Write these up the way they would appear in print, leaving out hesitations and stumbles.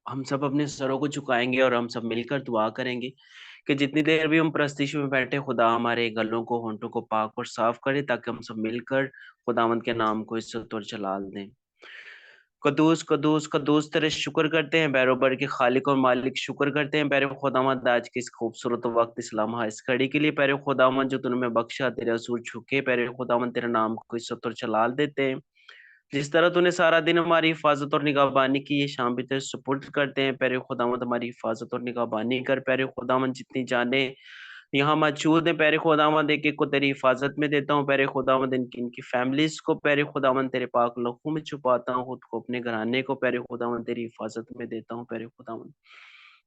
हम सब अपने सरों को झुकाएंगे और हम सब मिलकर दुआ करेंगे कि जितनी देर भी हम प्रस्तिश में बैठे, खुदा हमारे गलों को, होंठों को पाक और साफ करे, ताकि हम सब मिलकर खुदावंद के नाम को इज्जत और जलाल दें। कदूस कदूस कदूस तेरे शुक्र करते हैं बैरोबर के खालिक और मालिक, शुक्र करते हैं पैरे खुदावंद आज के इस खूबसूरत वक्त इस लम्हा इस घड़ी के लिए। पैरे खुदावंद जो तूने हमें बख्शा, तेरे असूल झुके पैरे खुदावंद तेरे नाम को इज्जत और जलाल देते हैं। जिस तरह तूने सारा दिन हमारी हिफाजत और निगहबानी की, ये शाम भी तेरे सुपुर्द करते हैं। प्यारे खुदावंद हमारी हिफाजत और निगहबानी कर प्यारे खुदावंद, जितनी जाने यहाँ मौजूद है प्यारे खुदावंद, एक एक को तेरी हिफाजत में देता हूँ। प्यारे खुदावंद इनकी इनकी फैमिलीज को प्यारे खुदावंद तेरे पाक लहू में छुपाता हूँ, खुद को अपने घराने को प्यारे खुदावंद तेरी हिफाजत में देता हूँ। प्यारे खुदावंद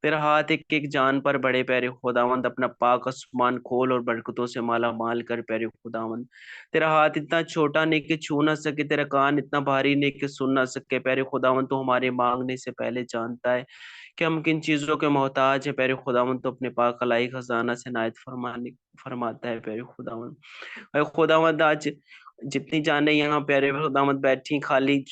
तेरा हाथ एक एक जान पर बड़े प्यारे खुदावंद, अपना पाक आसमान खोल और बरकतों से माला माल कर प्यारे खुदावंद। तेरा हाथ इतना छोटा नहीं कि छू ना सके, तेरा कान इतना भारी नहीं कि सुन ना सके। प्यारे खुदावंद तो हमारे मांगने से पहले जानता है कि हम किन चीजों के मोहताज है। प्यारे खुदावंद तो अपने पाक अलाई खजाना से नायत फरमाने फरमाता है। प्यारे खुदावंद, अरे खुदावंद आज जितनी जाने यहाँ प्यारे खुदावंद बैठी खाली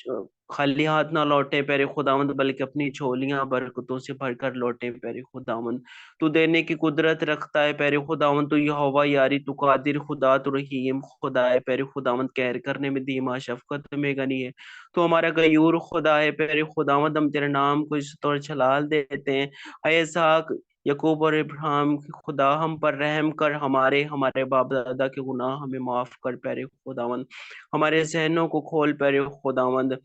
खाली हाथ ना लौटे प्यारे खुदावंद, बल्कि अपनी झोलियां बरकतों से भरकर लौटे प्यारे खुदावंद। तू देने की कुदरत रखता है प्यारे खुदावंद, तू यहोवा यारी, तू कादिर खुदा, तू रहीम खुदा है प्यारे खुदावंद। कहर करने में धीमा, शफकत में गनी है, तो हमारा गयूर खुदा है प्यारे खुदावंद। हम तेरे नाम को इज्जत और जलाल देते हैं। ऐ इसहाक, यकूब और इब्राहिम के खुदा, हम पर रहम कर, हमारे हमारे बाप दादा के गुनाह हमें माफ कर प्यारे खुदावंद। हमारे जहनों को खोल प्यारे खुदावंद,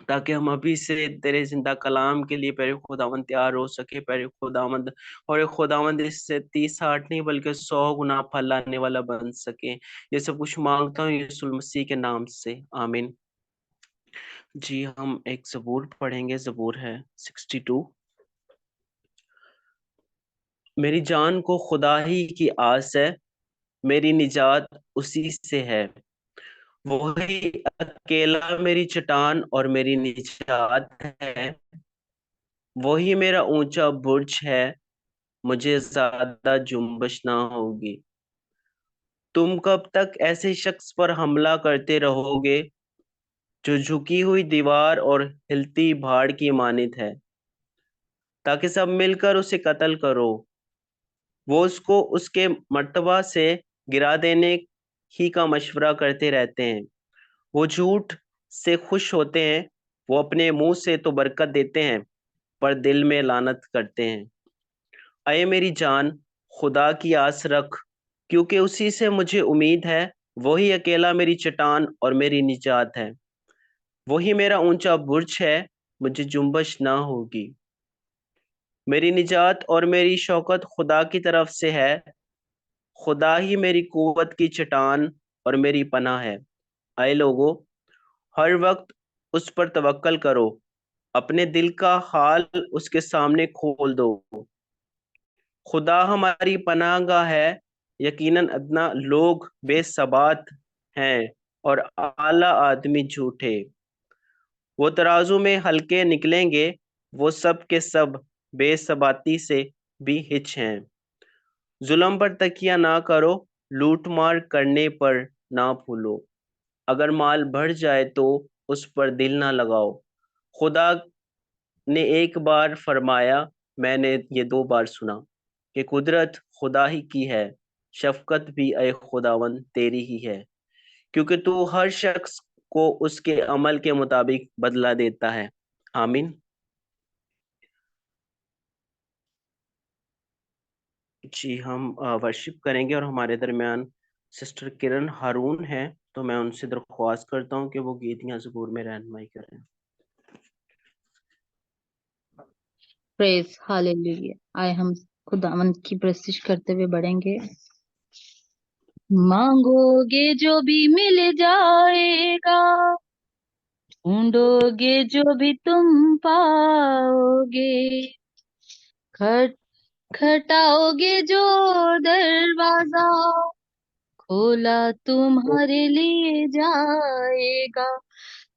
ताकि हम अभी से तेरे जिंदा कलाम के लिए प्यारे खुदावंद तैयार हो सके प्यारे खुदावंद। और ये खुदावंद इससे 30 60 नहीं बल्कि 100 गुना फल लाने वाला बन सके। ये सब कुछ मांगता हूँ यीशु मसीह के नाम से, आमीन। जी, हम एक ज़बूर पढ़ेंगे। ज़बूर है 62। मेरी जान को खुदा ही की आस है, मेरी निजात उसी से है। वही अकेला मेरी चट्टान और मेरी निजात है। वही मेरा ऊंचा बुर्ज है, मुझे ज्यादा जुम्बश ना होगी। तुम कब तक ऐसे शख्स पर हमला करते रहोगे जो झुकी हुई दीवार और हिलती पहाड़ की मानित है, ताकि सब मिलकर उसे कत्ल करो। वो उसको उसके मर्तबा से गिरा देने ही का मशवरा करते रहते हैं। वो झूठ से खुश होते हैं, वो अपने मुंह से तो बरकत देते हैं, पर दिल में लानत करते हैं। अये मेरी जान, खुदा की आस रख, क्योंकि उसी से मुझे उम्मीद है। वही अकेला मेरी चट्टान और मेरी निजात है। वही मेरा ऊंचा बुर्ज है, मुझे जुम्बश ना होगी। मेरी निजात और मेरी शौकत खुदा की तरफ से है। खुदा ही मेरी कुव्वत की चट्टान और मेरी पनाह है। आए लोगों, हर वक्त उस पर तवक्कल करो, अपने दिल का हाल उसके सामने खोल दो। खुदा हमारी पनाहगाह है। यकीनन अदना लोग बेसबात हैं और आला आदमी झूठे। वो तराजू में हल्के निकलेंगे, वो सब के सब बेसबाती से भी हिच हैं। जुल्म पर तकिया ना करो, लूट मार करने पर ना भूलो। अगर माल बढ़ जाए तो उस पर दिल ना लगाओ। खुदा ने एक बार फरमाया, मैंने ये 2 बार सुना, कि कुदरत खुदा ही की है, शफकत भी ए खुदावन तेरी ही है, क्योंकि तू हर शख्स को उसके अमल के मुताबिक बदला देता है। आमीन। जी, हम वर्शिप करेंगे और हमारे दरमियान सिस्टर किरण हारून हैं, तो मैं उनसे दरख्वास्त करता हूँ कि वो गीत या ज़बूर में रहनुमाई करें। Praise hallelujah. आए हम खुदावंद की प्रस्तुति करते हुए बढ़ेंगे। मांगोगे जो भी मिल जाएगा, ढूंढोगे जो भी तुम पाओगे, खट खटाओगे जो दरवाजा खोला तुम्हारे लिए जाएगा।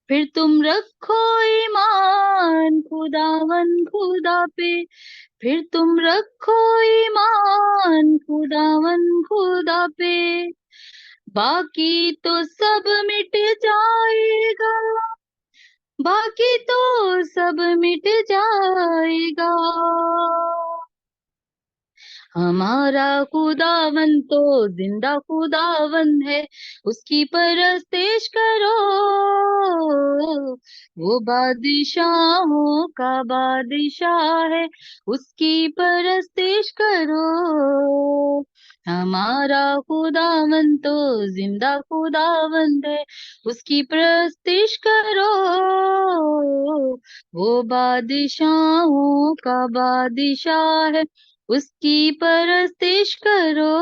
फिर तुम रखो ईमान खुदावन खुदा पे, फिर तुम रखो ईमान खुदावन खुदा पे, बाकी तो सब मिट जाएगा। बाकी तो सब मिट जाएगा। हमारा खुदावन तो जिंदा खुदावन है, उसकी परस्तिश करो। वो बादशाहों का बादशाह है, उसकी परस्तिश करो। हमारा खुदावन तो जिंदा खुदावन है, उसकी परस्तिश करो। वो बादशाहों का बादशाह है, उसकी परस्तिश करो।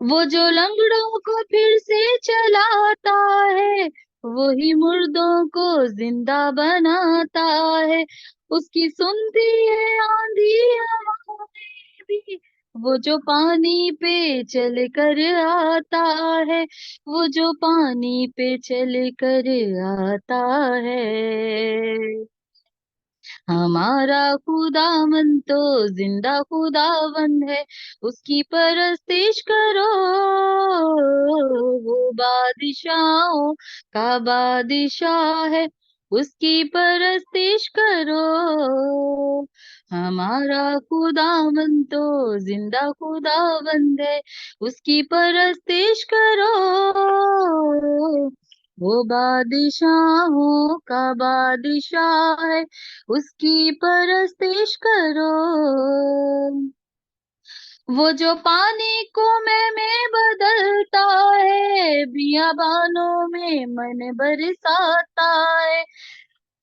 वो जो लंगड़ों को फिर से चलाता है, वही मुर्दों को जिंदा बनाता है। उसकी सुनती है आंधी हवाएं भी, वो जो पानी पे चल कर आता है, वो जो पानी पे चल कर आता है। हमारा खुदावन तो जिंदा खुदावन है, उसकी परस्तिश करो। वो बादशाहों का बादशाह है, उसकी परस्तिश करो। हमारा खुदावन तो जिंदा खुदावन है, उसकी परस्तिश करो। वो बादशाहों का बादशाह है, उसकी परस्तिश करो। वो जो पानी को मैं बदलता है, बियाबानों में मन बरसाता है।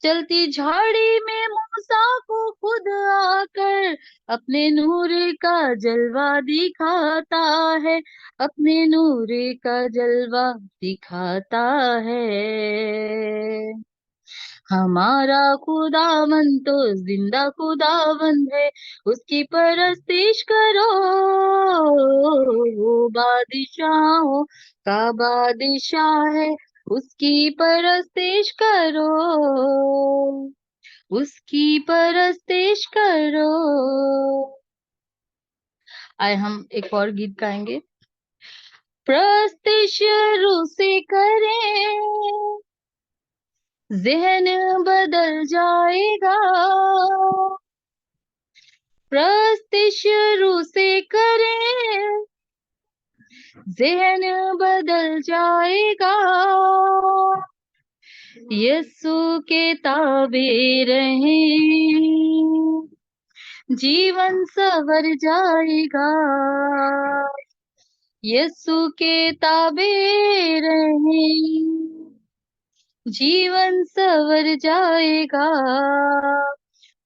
चलती झाड़ी में मूसा को खुद आकर अपने नूर का जलवा दिखाता है, अपने नूर का जलवा दिखाता है। हमारा खुदावन तो जिंदा खुदावन है, उसकी परस्तिश करो। वो बादशाहों का बादशाह है, उसकी परस्तिश करो। उसकी परस्तिश करो। आए हम एक और गीत गाएंगे। प्रस्तिश शुरू से करें, ज़हन बदल जाएगा। प्रस्तिश शुरू से करें, ज़हन बदल जाएगा। यीशु के ताबे रहें, जीवन संवर जाएगा। यीशु के ताबे रहें, जीवन संवर जाएगा।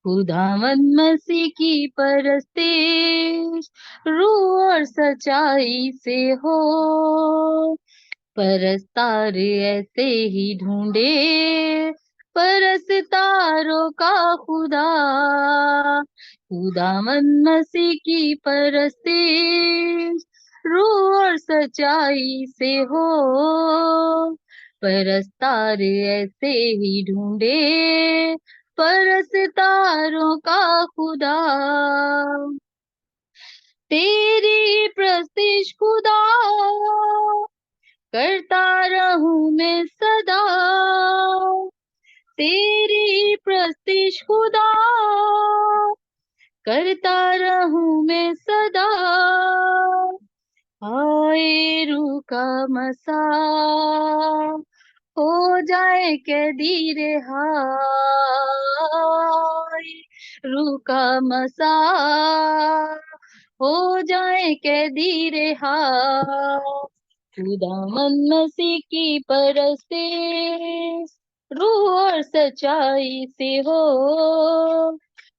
खुदावन मसीह की परस्तिश रूह और सच्चाई से हो। परस्तार ऐसे ही ढूंढे, परस्तारों का खुदा। खुदावन मसीह की परस्तिश रूह और सच्चाई से हो। परस्तार ऐसे ही ढूंढे, परस्तारों का खुदा। तेरी प्रस्तिश खुदा करता रहूं मैं सदा। तेरी प्रस्तिश खुदा करता रहूं मैं सदा। आए रूह का मसा, हो जाए कैदी रिहाई। रूह का मसा, हो जाए कैदी रिहाई। खुदावन मसीह की परस्तिश रूह और सच्चाई से हो।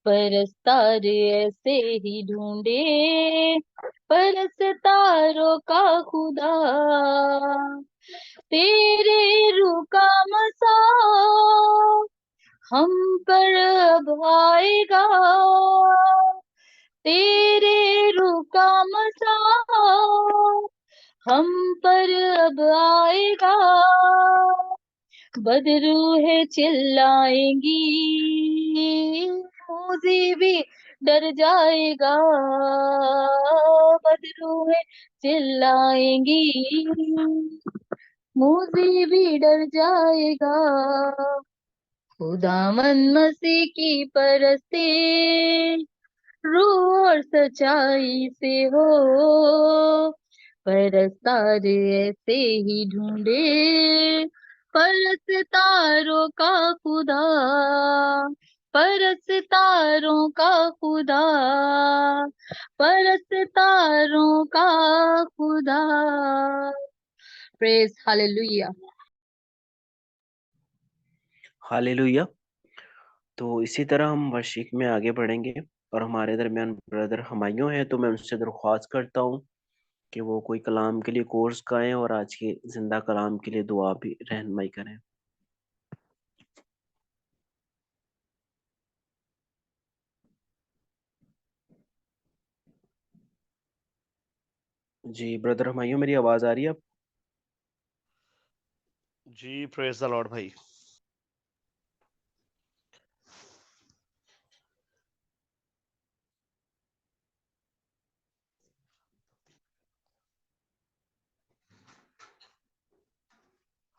परस्तार ऐसे ही ढूंढे, परस्तारों का खुदा। तेरे रूह का मसा हम पर अब आएगा। तेरे रूह का मसा हम पर अब आएगा। बदरूहें चिल्लाएंगी, फौजी भी डर जाएगा। बदरूहें चिल्लाएंगी, मुझे भी डर जाएगा। खुदावन मसीह की परस्ते रूह और सच्चाई से हो, परस्तार ऐसे ही ढूंढे परस्तारों का खुदा, परस्तारों का खुदा, परस्तारों का खुदा। Praise hallelujah. हालेलुया। तो इसी तरह हम वर्शिप में आगे बढ़ेंगे, और हमारे दरमियान ब्रदर हमायूं हैं, तो मैं उनसे दरख्वास्त करता हूँ कि वो कोई कलाम के लिए कोर्स गाएं और आज के जिंदा कलाम के लिए दुआ भी रहनुमाई करें। जी ब्रदर हमायूं, मेरी आवाज आ रही है? जी प्रेज द लॉर्ड भाई।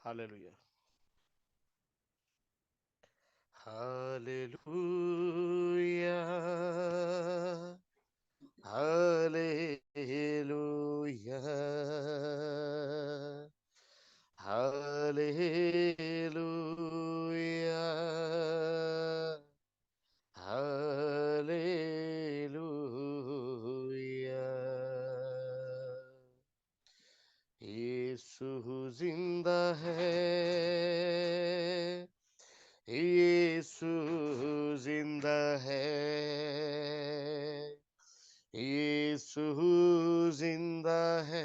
Hallelujah hallelujah hallelujah hallelujah hallelujah. Yeshu जिंदा है, यीशु जिंदा है, यीशु जिंदा है,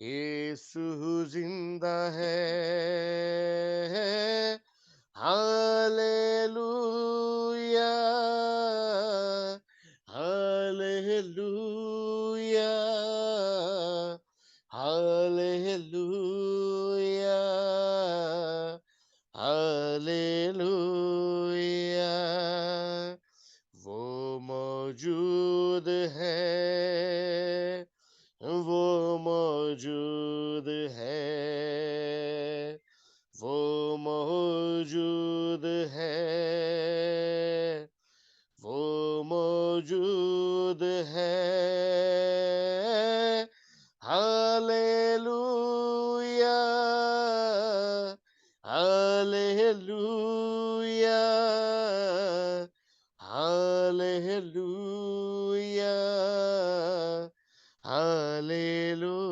यीशु जिंदा है। Hallelujah hallelujah hallelujah hallelujah. वो मौजूद है, वो मौजूद है, वो मौजूद है, वो मौजूद है। Hallelujah hallelujah hallelujah hallelujah hallelujah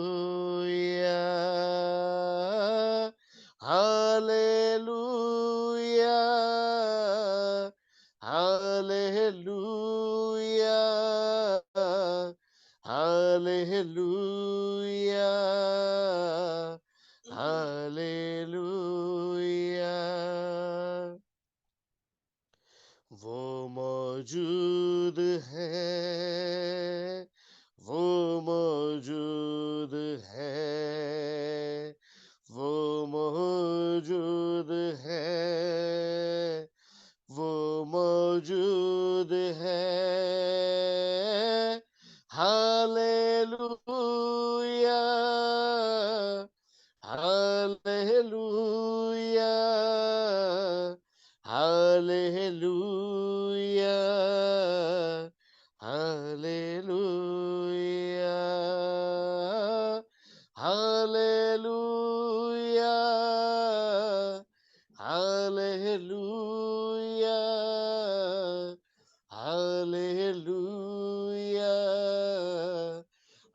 hallelujah hallelujah hallelujah. वो मौजूद है, वो मौजूद है, वो मौजूद है, वो मौजूद है। Hallelujah hallelujah hallelujah hallelujah hallelujah hallelujah hallelujah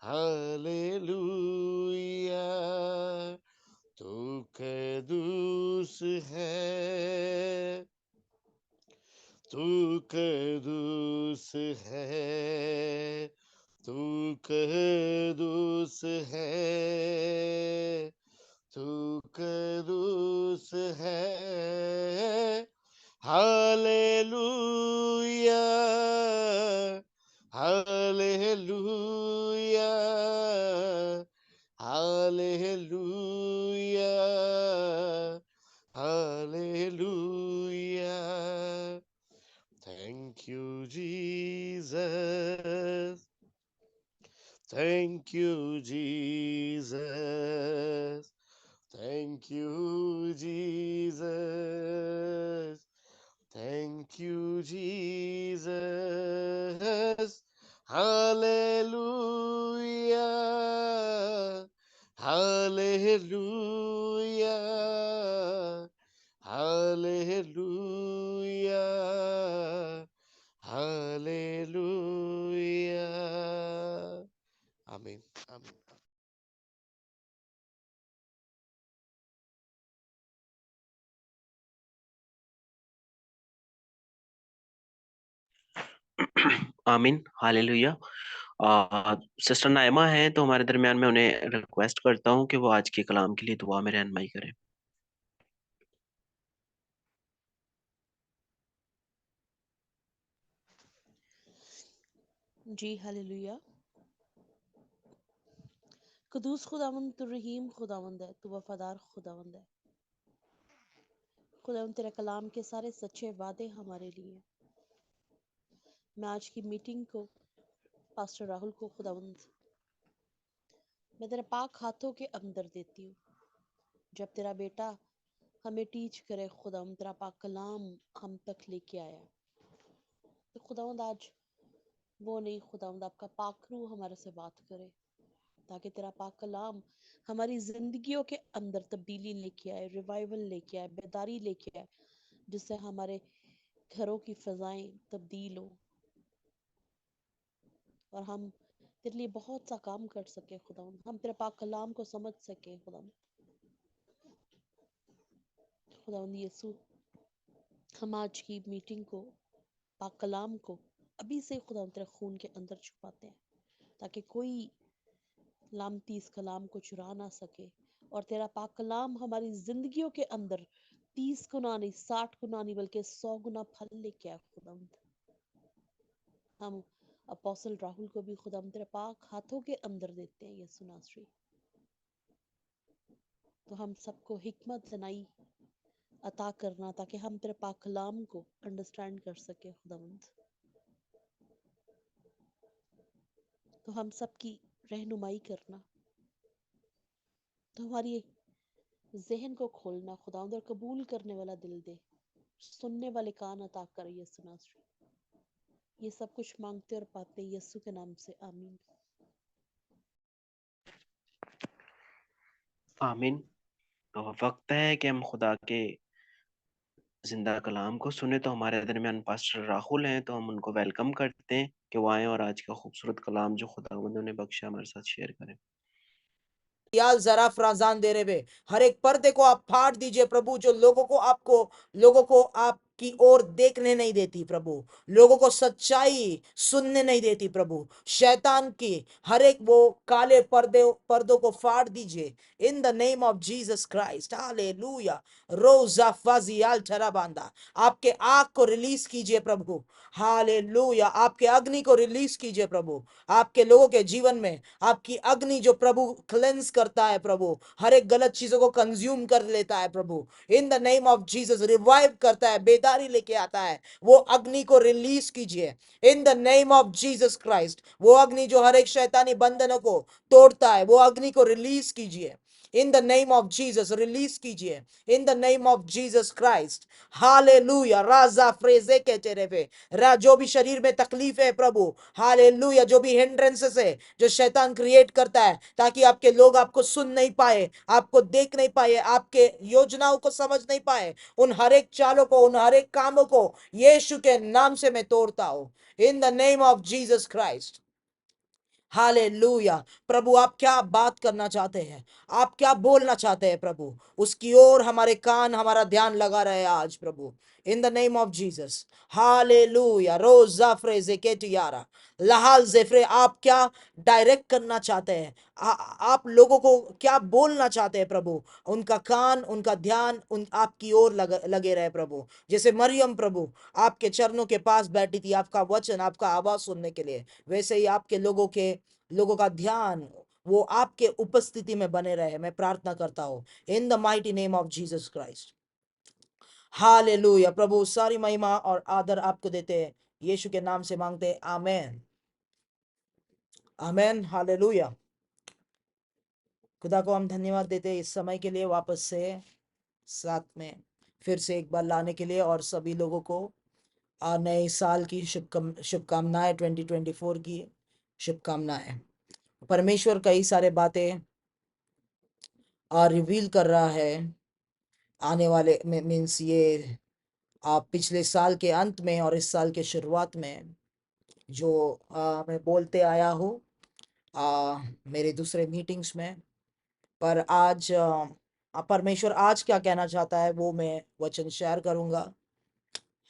hallelujah. तू कदूस है, तू कदूस है, तू कदूस है, तू कदूस है। Hallelujah hallelujah hallelujah hallelujah. Thank you, Jesus. Thank you, Jesus. Thank you, Jesus. Thank you, Jesus. Hallelujah. Hallelujah. Hallelujah. Hallelujah. Amen. Amen. आमीन, हालेलुया। सिस्टर नाइमा है तो हमारे दरमियान में उन्हें रिक्वेस्ट करता हूँ कि वो आज के कलाम के लिए दुआ में रहनुमाई करें। जी हालेलुया। कुदूस खुदावंद तू रहीम खुदावंद है, तू वफादार खुदावंद है। खुदावंद तेरा कलाम के सारे सच्चे वादे हमारे लिए। मैं आज की मीटिंग को पास्टर राहुल को खुदावंद मैं तेरे पाक हाथों के अंदर देती हूँ। जब तेरा बेटा हमें टीच करे खुदावंद, तेरा पाक कलाम हम तक लेके आया, तो खुदावंद आज वो नहीं खुदावंद, आपका पाक रूह हमारे से बात करे, ताकि तेरा पाक कलाम हमारी जिंदगियों के अंदर तब्दीली लेके आए, रिवाइवल लेके आए, बेदारी लेके आए, जिससे हमारे घरों की फजाएं तब्दील हो और हम तेरे लिए बहुत सा काम कर सके खुदावंद, हम तेरे पाक कलाम को समझ सके खुदावंद। खुदावंद यीशु, हम आज की मीटिंग को, पाक कलाम को अभी से खुदावंद तेरे खून के अंदर छुपाते हैं, ताकि कोई लामती इस कलाम को चुरा ना सके और तेरा पाक कलाम हमारी जिंदगियों के अंदर 30 गुना नहीं, 60 गुना नहीं, बल्कि 100 गुना फल लेके आए खुदावंद। हम अपोस्टल राहुल को भी खुदावंद तेरे पाक हाथों के अंदर देते हैं यीशु नासरी। तो हम सबको हिकमत जनाई अता करना, ताकि हम तेरे पाक कलाम को अंडरस्टैंड कर सके खुदावंद। तो हम सबकी रहनुमाई करना, तो हमारी जहन को खोलना खुदावंद, और कबूल करने वाला दिल दे, सुनने वाले कान अता कर यीशु नासरी। ये सब कुछ मांगते और पाते यीशु के नाम से, आमीन। आमीन। तो वक्त है कि हम खुदा के जिंदा कलाम को सुने। तो हमारे दरमियान पास्टर राहुल हैं, तो हम उनको वेलकम करते हैं कि वो आए और आज का खूबसूरत कलाम जो खुदावंद ने बख्शा हमारे साथ शेयर करें। याल जरा फराजान दे रहे वे, हर एक पर्दे को आप फाड़ दीजिए प्रभु, जो लोगों को आपकी ओर देखने नहीं देती प्रभु, लोगों को सच्चाई सुनने नहीं देती प्रभु। शैतान की हर एक वो काले पर्दों को फाड़ दीजिए इन the name of Jesus Christ, hallelujah. रोजा फाजियाल ठराबांदा, आपके आग को रिलीज कीजिए प्रभु, हालेलुया। आपके अग्नि को रिलीज कीजिए प्रभु, आपके लोगों के जीवन में आपकी अग्नि जो प्रभु क्लेंस करता है प्रभु, हर एक गलत चीजों को कंज्यूम कर लेता है प्रभु, in the name of Jesus revive करता है, बेदारी लेके आता है, वो अग्नि को रिलीज कीजिए in the name of Jesus Christ. वो अग्नि जो हर एक शैतानी बंधनों को तोड़ता है, वो अग्नि को रिलीज कीजिए in the name of Jesus, release कीजिए in the name of Jesus Christ, hallelujah. राजा फ्रेजे के चेहरे पे जो भी शरीर में तकलीफ है प्रभु, हालेलुया, जो भी हिंड्रेंसेस है जो शैतान क्रिएट करता है ताकि आपके लोग आपको सुन नहीं पाए, आपको देख नहीं पाए, आपके योजनाओं को समझ नहीं पाए, उन हर एक चालों को, उन हर एक कामों को यीशु के नाम से मैं तोड़ता हूं in the name of Jesus Christ, hallelujah. प्रभु आप क्या बात करना चाहते हैं, आप क्या बोलना चाहते हैं प्रभु, उसकी ओर हमारे कान हमारा ध्यान लगा रहे आज प्रभु in the name of Jesus, hallelujah. रोजा फ्रेजे केटियारा लहाल जेफ्रे, आप क्या डायरेक्ट करना चाहते हैं, आप लोगों को क्या बोलना चाहते हैं प्रभु, उनका कान उनका ध्यान उन आपकी ओर लगे रहे प्रभु। जैसे मरियम प्रभु आपके चरणों के पास बैठी थी आपका वचन आपका आवाज सुनने के लिए, वैसे ही आपके लोगों का ध्यान वो आपके उपस्थिति में बने रहे, मैं प्रार्थना करता हूं in the mighty name of Jesus Christ, hallelujah. प्रभु सारी महिमा और आदर आपको देते हैं, यीशु के नाम से मांगते हैं, आमेन। आमेन, हालेलुया। खुदा को हम धन्यवाद देते हैं इस समय के लिए, वापस से साथ में फिर से एक बार लाने के लिए, और सभी लोगों को नए साल की शुभकामनाएं, 2024 की शुभकामनाएं। परमेश्वर कई सारे बातें रिवील कर रहा है आने वाले मीन्स ये पिछले साल के अंत में और इस साल के शुरुआत में, जो मैं बोलते आया हूँ मेरे दूसरे मीटिंग्स में। पर आज परमेश्वर आज क्या कहना चाहता है वो मैं वचन शेयर करूंगा।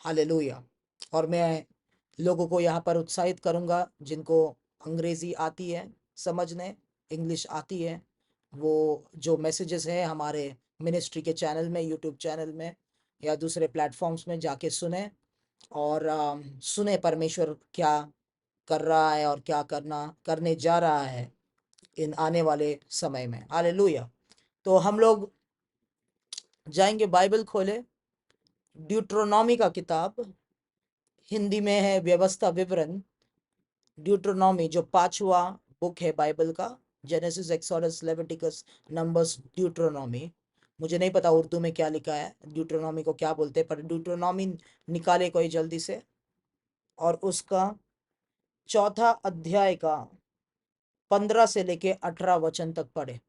हालेलुया। और मैं लोगों को यहाँ पर उत्साहित करूंगा, जिनको अंग्रेजी आती है समझने, इंग्लिश आती है, वो जो मैसेजेस है हमारे मिनिस्ट्री के चैनल में, यूट्यूब चैनल में या दूसरे प्लेटफॉर्म्स में जाके सुने, और सुने परमेश्वर क्या कर रहा है और क्या करने जा रहा है इन आने वाले समय में। हालेलुया। तो हम लोग जाएंगे, बाइबल खोले, ड्यूट्रोनॉमी का किताब, हिंदी में है व्यवस्था विवरण। ड्यूट्रोनॉमी जो 5वां बुक है बाइबल का, जेनेसिस, एक्सोडस, लेविटिकस, नंबर्स, ड्यूट्रोनॉमी। मुझे नहीं पता उर्दू में क्या लिखा है, ड्यूट्रोनॉमी को क्या बोलते हैं, पर ड्यूट्रोनॉमी निकाले कोई जल्दी से, और उसका 4 अध्याय का 15 से लेके 18 वचन तक पढ़े।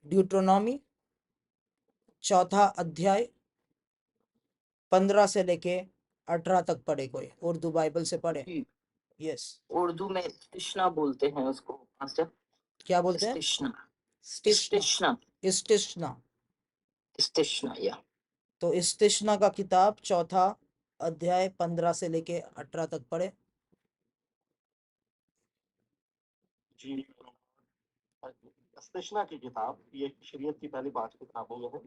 ड्यूट्रोनॉमी 4 अध्याय 15 से लेके 18 तक पढ़े, कोई उर्दू बाइबल से पढ़े। यस। उर्दू में इस्तिश्ना बोलते हैं उसको मास्टर। क्या बोलते हैं? इस्तिश्ना। इस्तिश्ना। इस्तिश्ना। इस्तिश्ना। इस्तिश्ना या तो इस्तिश्ना का किताब 4 अध्याय 15 से लेके 18 तक पढ़े। जी, इस्तिश्ना की किताब ये शरीयत की पहली 5 किताबों में है।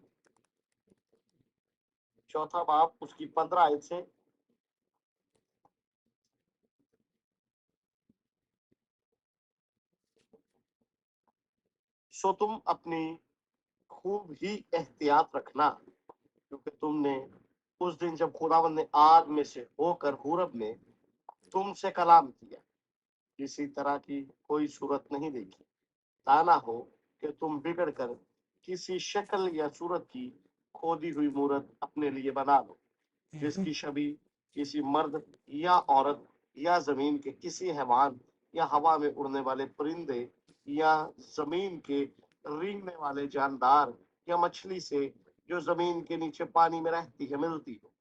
4था बाब उसकी 15 आयत से सो तुम अपनी खूब ही एहतियात रखना, क्योंकि तुमने उस दिन जब खुदावंद ने आग में से होकर हूरब में तुमसे कलाम किया, किसी तरह की कोई सूरत नहीं देखी, ताना हो कि तुम बिगड़ कर किसी शक्ल या सूरत की खोदी हुई मूरत अपने लिए बना लो, जिसकी छवि किसी मर्द या औरत या जमीन के किसी हैवान या हवा में उड़ने वाले परिंदे या जमीन के रेंगने वाले जानदार या मछली से जो जमीन के नीचे पानी में रहती है मिलती हो।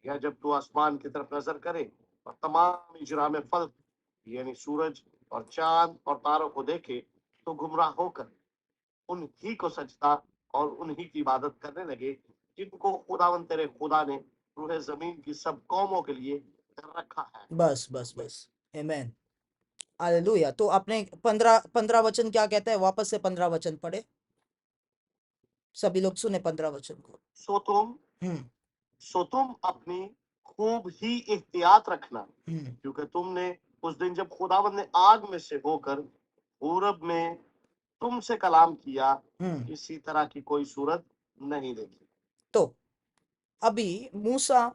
या जब तू आसमान की तरफ नजर करे और तमाम इजरा में फल यानी सूरज और चांद और तारों को देखे, तो गुमराह होकर उन्हीं को सजदा और उन्हीं की इबादत करने लगे, जिनको खुदावन तेरे खुदा ने रूहे जमीन की सब कौमों के लिए रखा है। बस बस बस, आमेन, हालेलुया। तो आपने 15 वचन क्या कहता है, वापस से 15 वचन पढ़े, सभी लोग सुने 15 वचन को। सो तुम अपनी खूब ही एहतियात रखना, हम्म क्योंकि तुमने उस दिन जब खुदावन ने आग में से होकर पूरब में तुमसे कलाम किया, हम्म किसी तरह की कोई सूरत नहीं देखी। तो अभी मूसा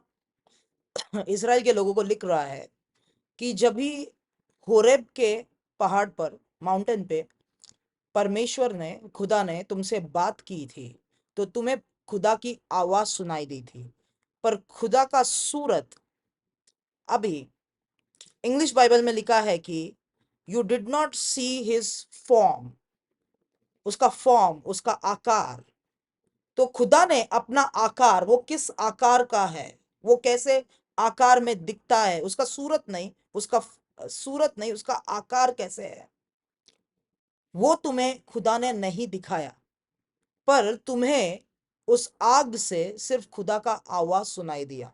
इजराइल के लोगों को लिख रहा है कि जब भी होरेब के पहाड़ पर, माउंटेन पे, परमेश्वर ने, खुदा ने तुमसे बात की थी, तो तुम्हें खुदा की आवाज सुनाई दी थी, पर खुदा का सूरत, अभी इंग्लिश बाइबल में लिखा है कि you did not see his form, उसका फॉर्म, उसका आकार। तो खुदा ने अपना आकार, वो किस आकार का है, वो कैसे आकार में दिखता है, उसका सूरत नहीं, उसका आकार कैसे है, वो तुम्हें खुदा ने नहीं दिखाया, पर तुम्हें उस आग से सिर्फ खुदा का आवाज सुनाई दिया।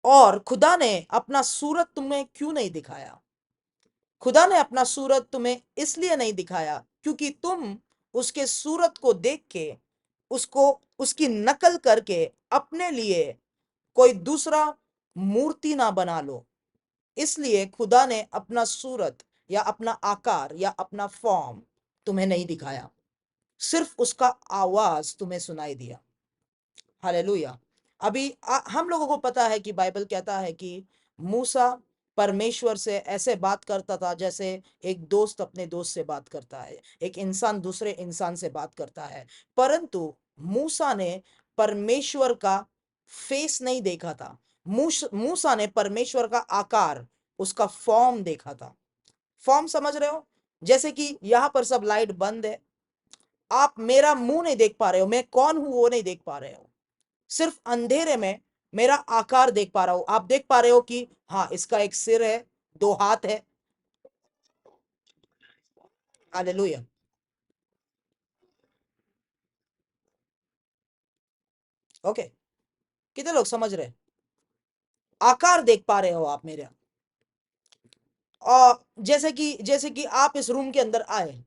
और खुदा ने अपना सूरत तुम्हें क्यों नहीं दिखाया? खुदा ने अपना सूरत तुम्हें इसलिए नहीं दिखाया क्योंकि तुम उसके सूरत को देख के, उसको, उसकी नकल करके अपने लिए कोई दूसरा मूर्ति ना बना लो। इसलिए खुदा ने अपना सूरत या अपना आकार या अपना फॉर्म तुम्हें नहीं दिखाया, सिर्फ उसका आवाज तुम्हें सुनाई दिया। हालेलुया। अभी हम लोगों को पता है कि बाइबल कहता है कि मूसा परमेश्वर से ऐसे बात करता था जैसे एक दोस्त अपने दोस्त से बात करता है, एक इंसान दूसरे इंसान से बात करता है। परंतु मूसा ने परमेश्वर का फेस नहीं देखा था। मूसा ने परमेश्वर का आकार, उसका फॉर्म देखा था। फॉर्म समझ रहे हो? जैसे कि यहां पर सब लाइट बंद है, आप मेरा मुंह नहीं देख पा रहे हो, मैं कौन हूं वो नहीं देख पा रहे हो, सिर्फ अंधेरे में मेरा आकार देख पा रहा हूं। आप देख पा रहे हो कि हाँ, इसका एक सिर है, दो हाथ है। हालेलुया। ओके, कितने लोग समझ रहे हैं? आकार देख पा रहे हो आप मेरा। और जैसे कि आप इस रूम के अंदर आए,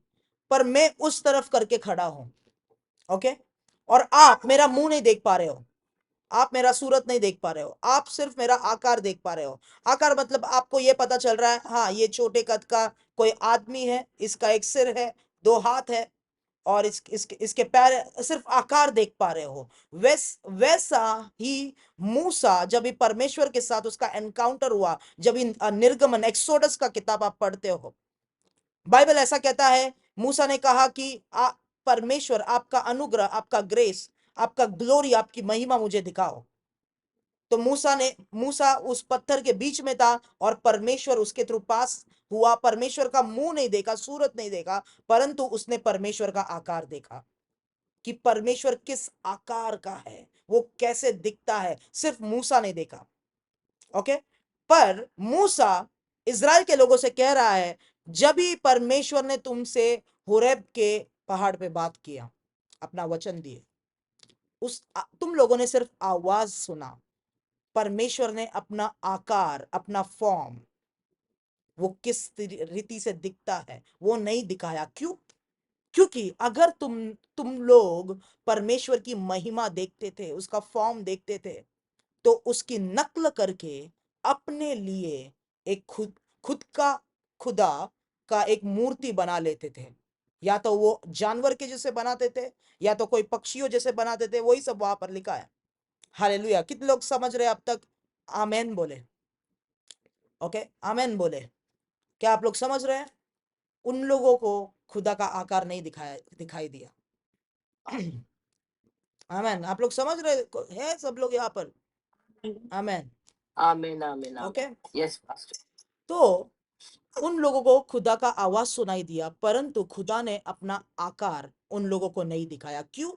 पर मैं उस तरफ करके खड़ा हूं, ओके, और आप मेरा मुंह नहीं देख पा रहे हो, आप मेरा सूरत नहीं देख पा रहे हो, आप सिर्फ मेरा आकार देख पा रहे हो। आकार मतलब आपको ये पता चल रहा है, हाँ, ये छोटे कद का कोई आदमी है, इसका एक सिर है, दो हाथ है, और इसके पैर, सिर्फ आकार देख पा रहे हो। वैसा ही मूसा, जब भी परमेश्वर के साथ उसका एनकाउंटर हुआ, जब इन निर्गमन एक्सोडस का किताब आप पढ़ते हो, बाइबल ऐसा कहता है, मूसा ने कहा कि परमेश्वर आपका अनुग्रह, आपका ग्रेस, आपका ग्लोरी, आपकी महिमा मुझे दिखाओ। तो मूसा उस पत्थर के बीच में था और परमेश्वर उसके थ्रू पास हुआ। परमेश्वर का मुंह नहीं देखा, सूरत नहीं देखा, परंतु उसने परमेश्वर का आकार देखा कि परमेश्वर किस आकार का है, वो कैसे दिखता है, सिर्फ मूसा ने देखा। ओके, पर मूसा इज़राइल के लोगों से कह रहा है, जब ही परमेश्वर ने तुमसे होरेब के पहाड़ पे बात किया, अपना वचन दिए, तुम लोगों ने सिर्फ आवाज सुना, परमेश्वर ने अपना आकार, अपना फॉर्म, वो किस रीति से दिखता है, वो नहीं दिखाया। क्यों? क्योंकि अगर तुम लोग परमेश्वर की महिमा देखते थे, उसका फॉर्म देखते थे, तो उसकी नकल करके अपने लिए एक खुद का खुदा का एक मूर्ति बना लेते थे। या तो वो जानवर के जैसे बनाते थे, या तो कोई पक्षियों जैसे बनाते थे। वही सब वहां पर लिखा है। हालेलुया। कितने लोग समझ रहे हैं अब तक? आमेन बोले। ओके, आमेन बोले। क्या आप लोग समझ रहे हैं? उन लोगों को खुदा का आकार नहीं दिखाई दिया। आमेन। आप लोग समझ रहे हैं? सब लोग यहाँ पर? आमेन। आमीन आमीन ओके, आमीन। Yes pastor. तो उन लोगों को खुदा का आवाज सुनाई दिया, परंतु खुदा ने अपना आकार उन लोगों को नहीं दिखाया। क्यों?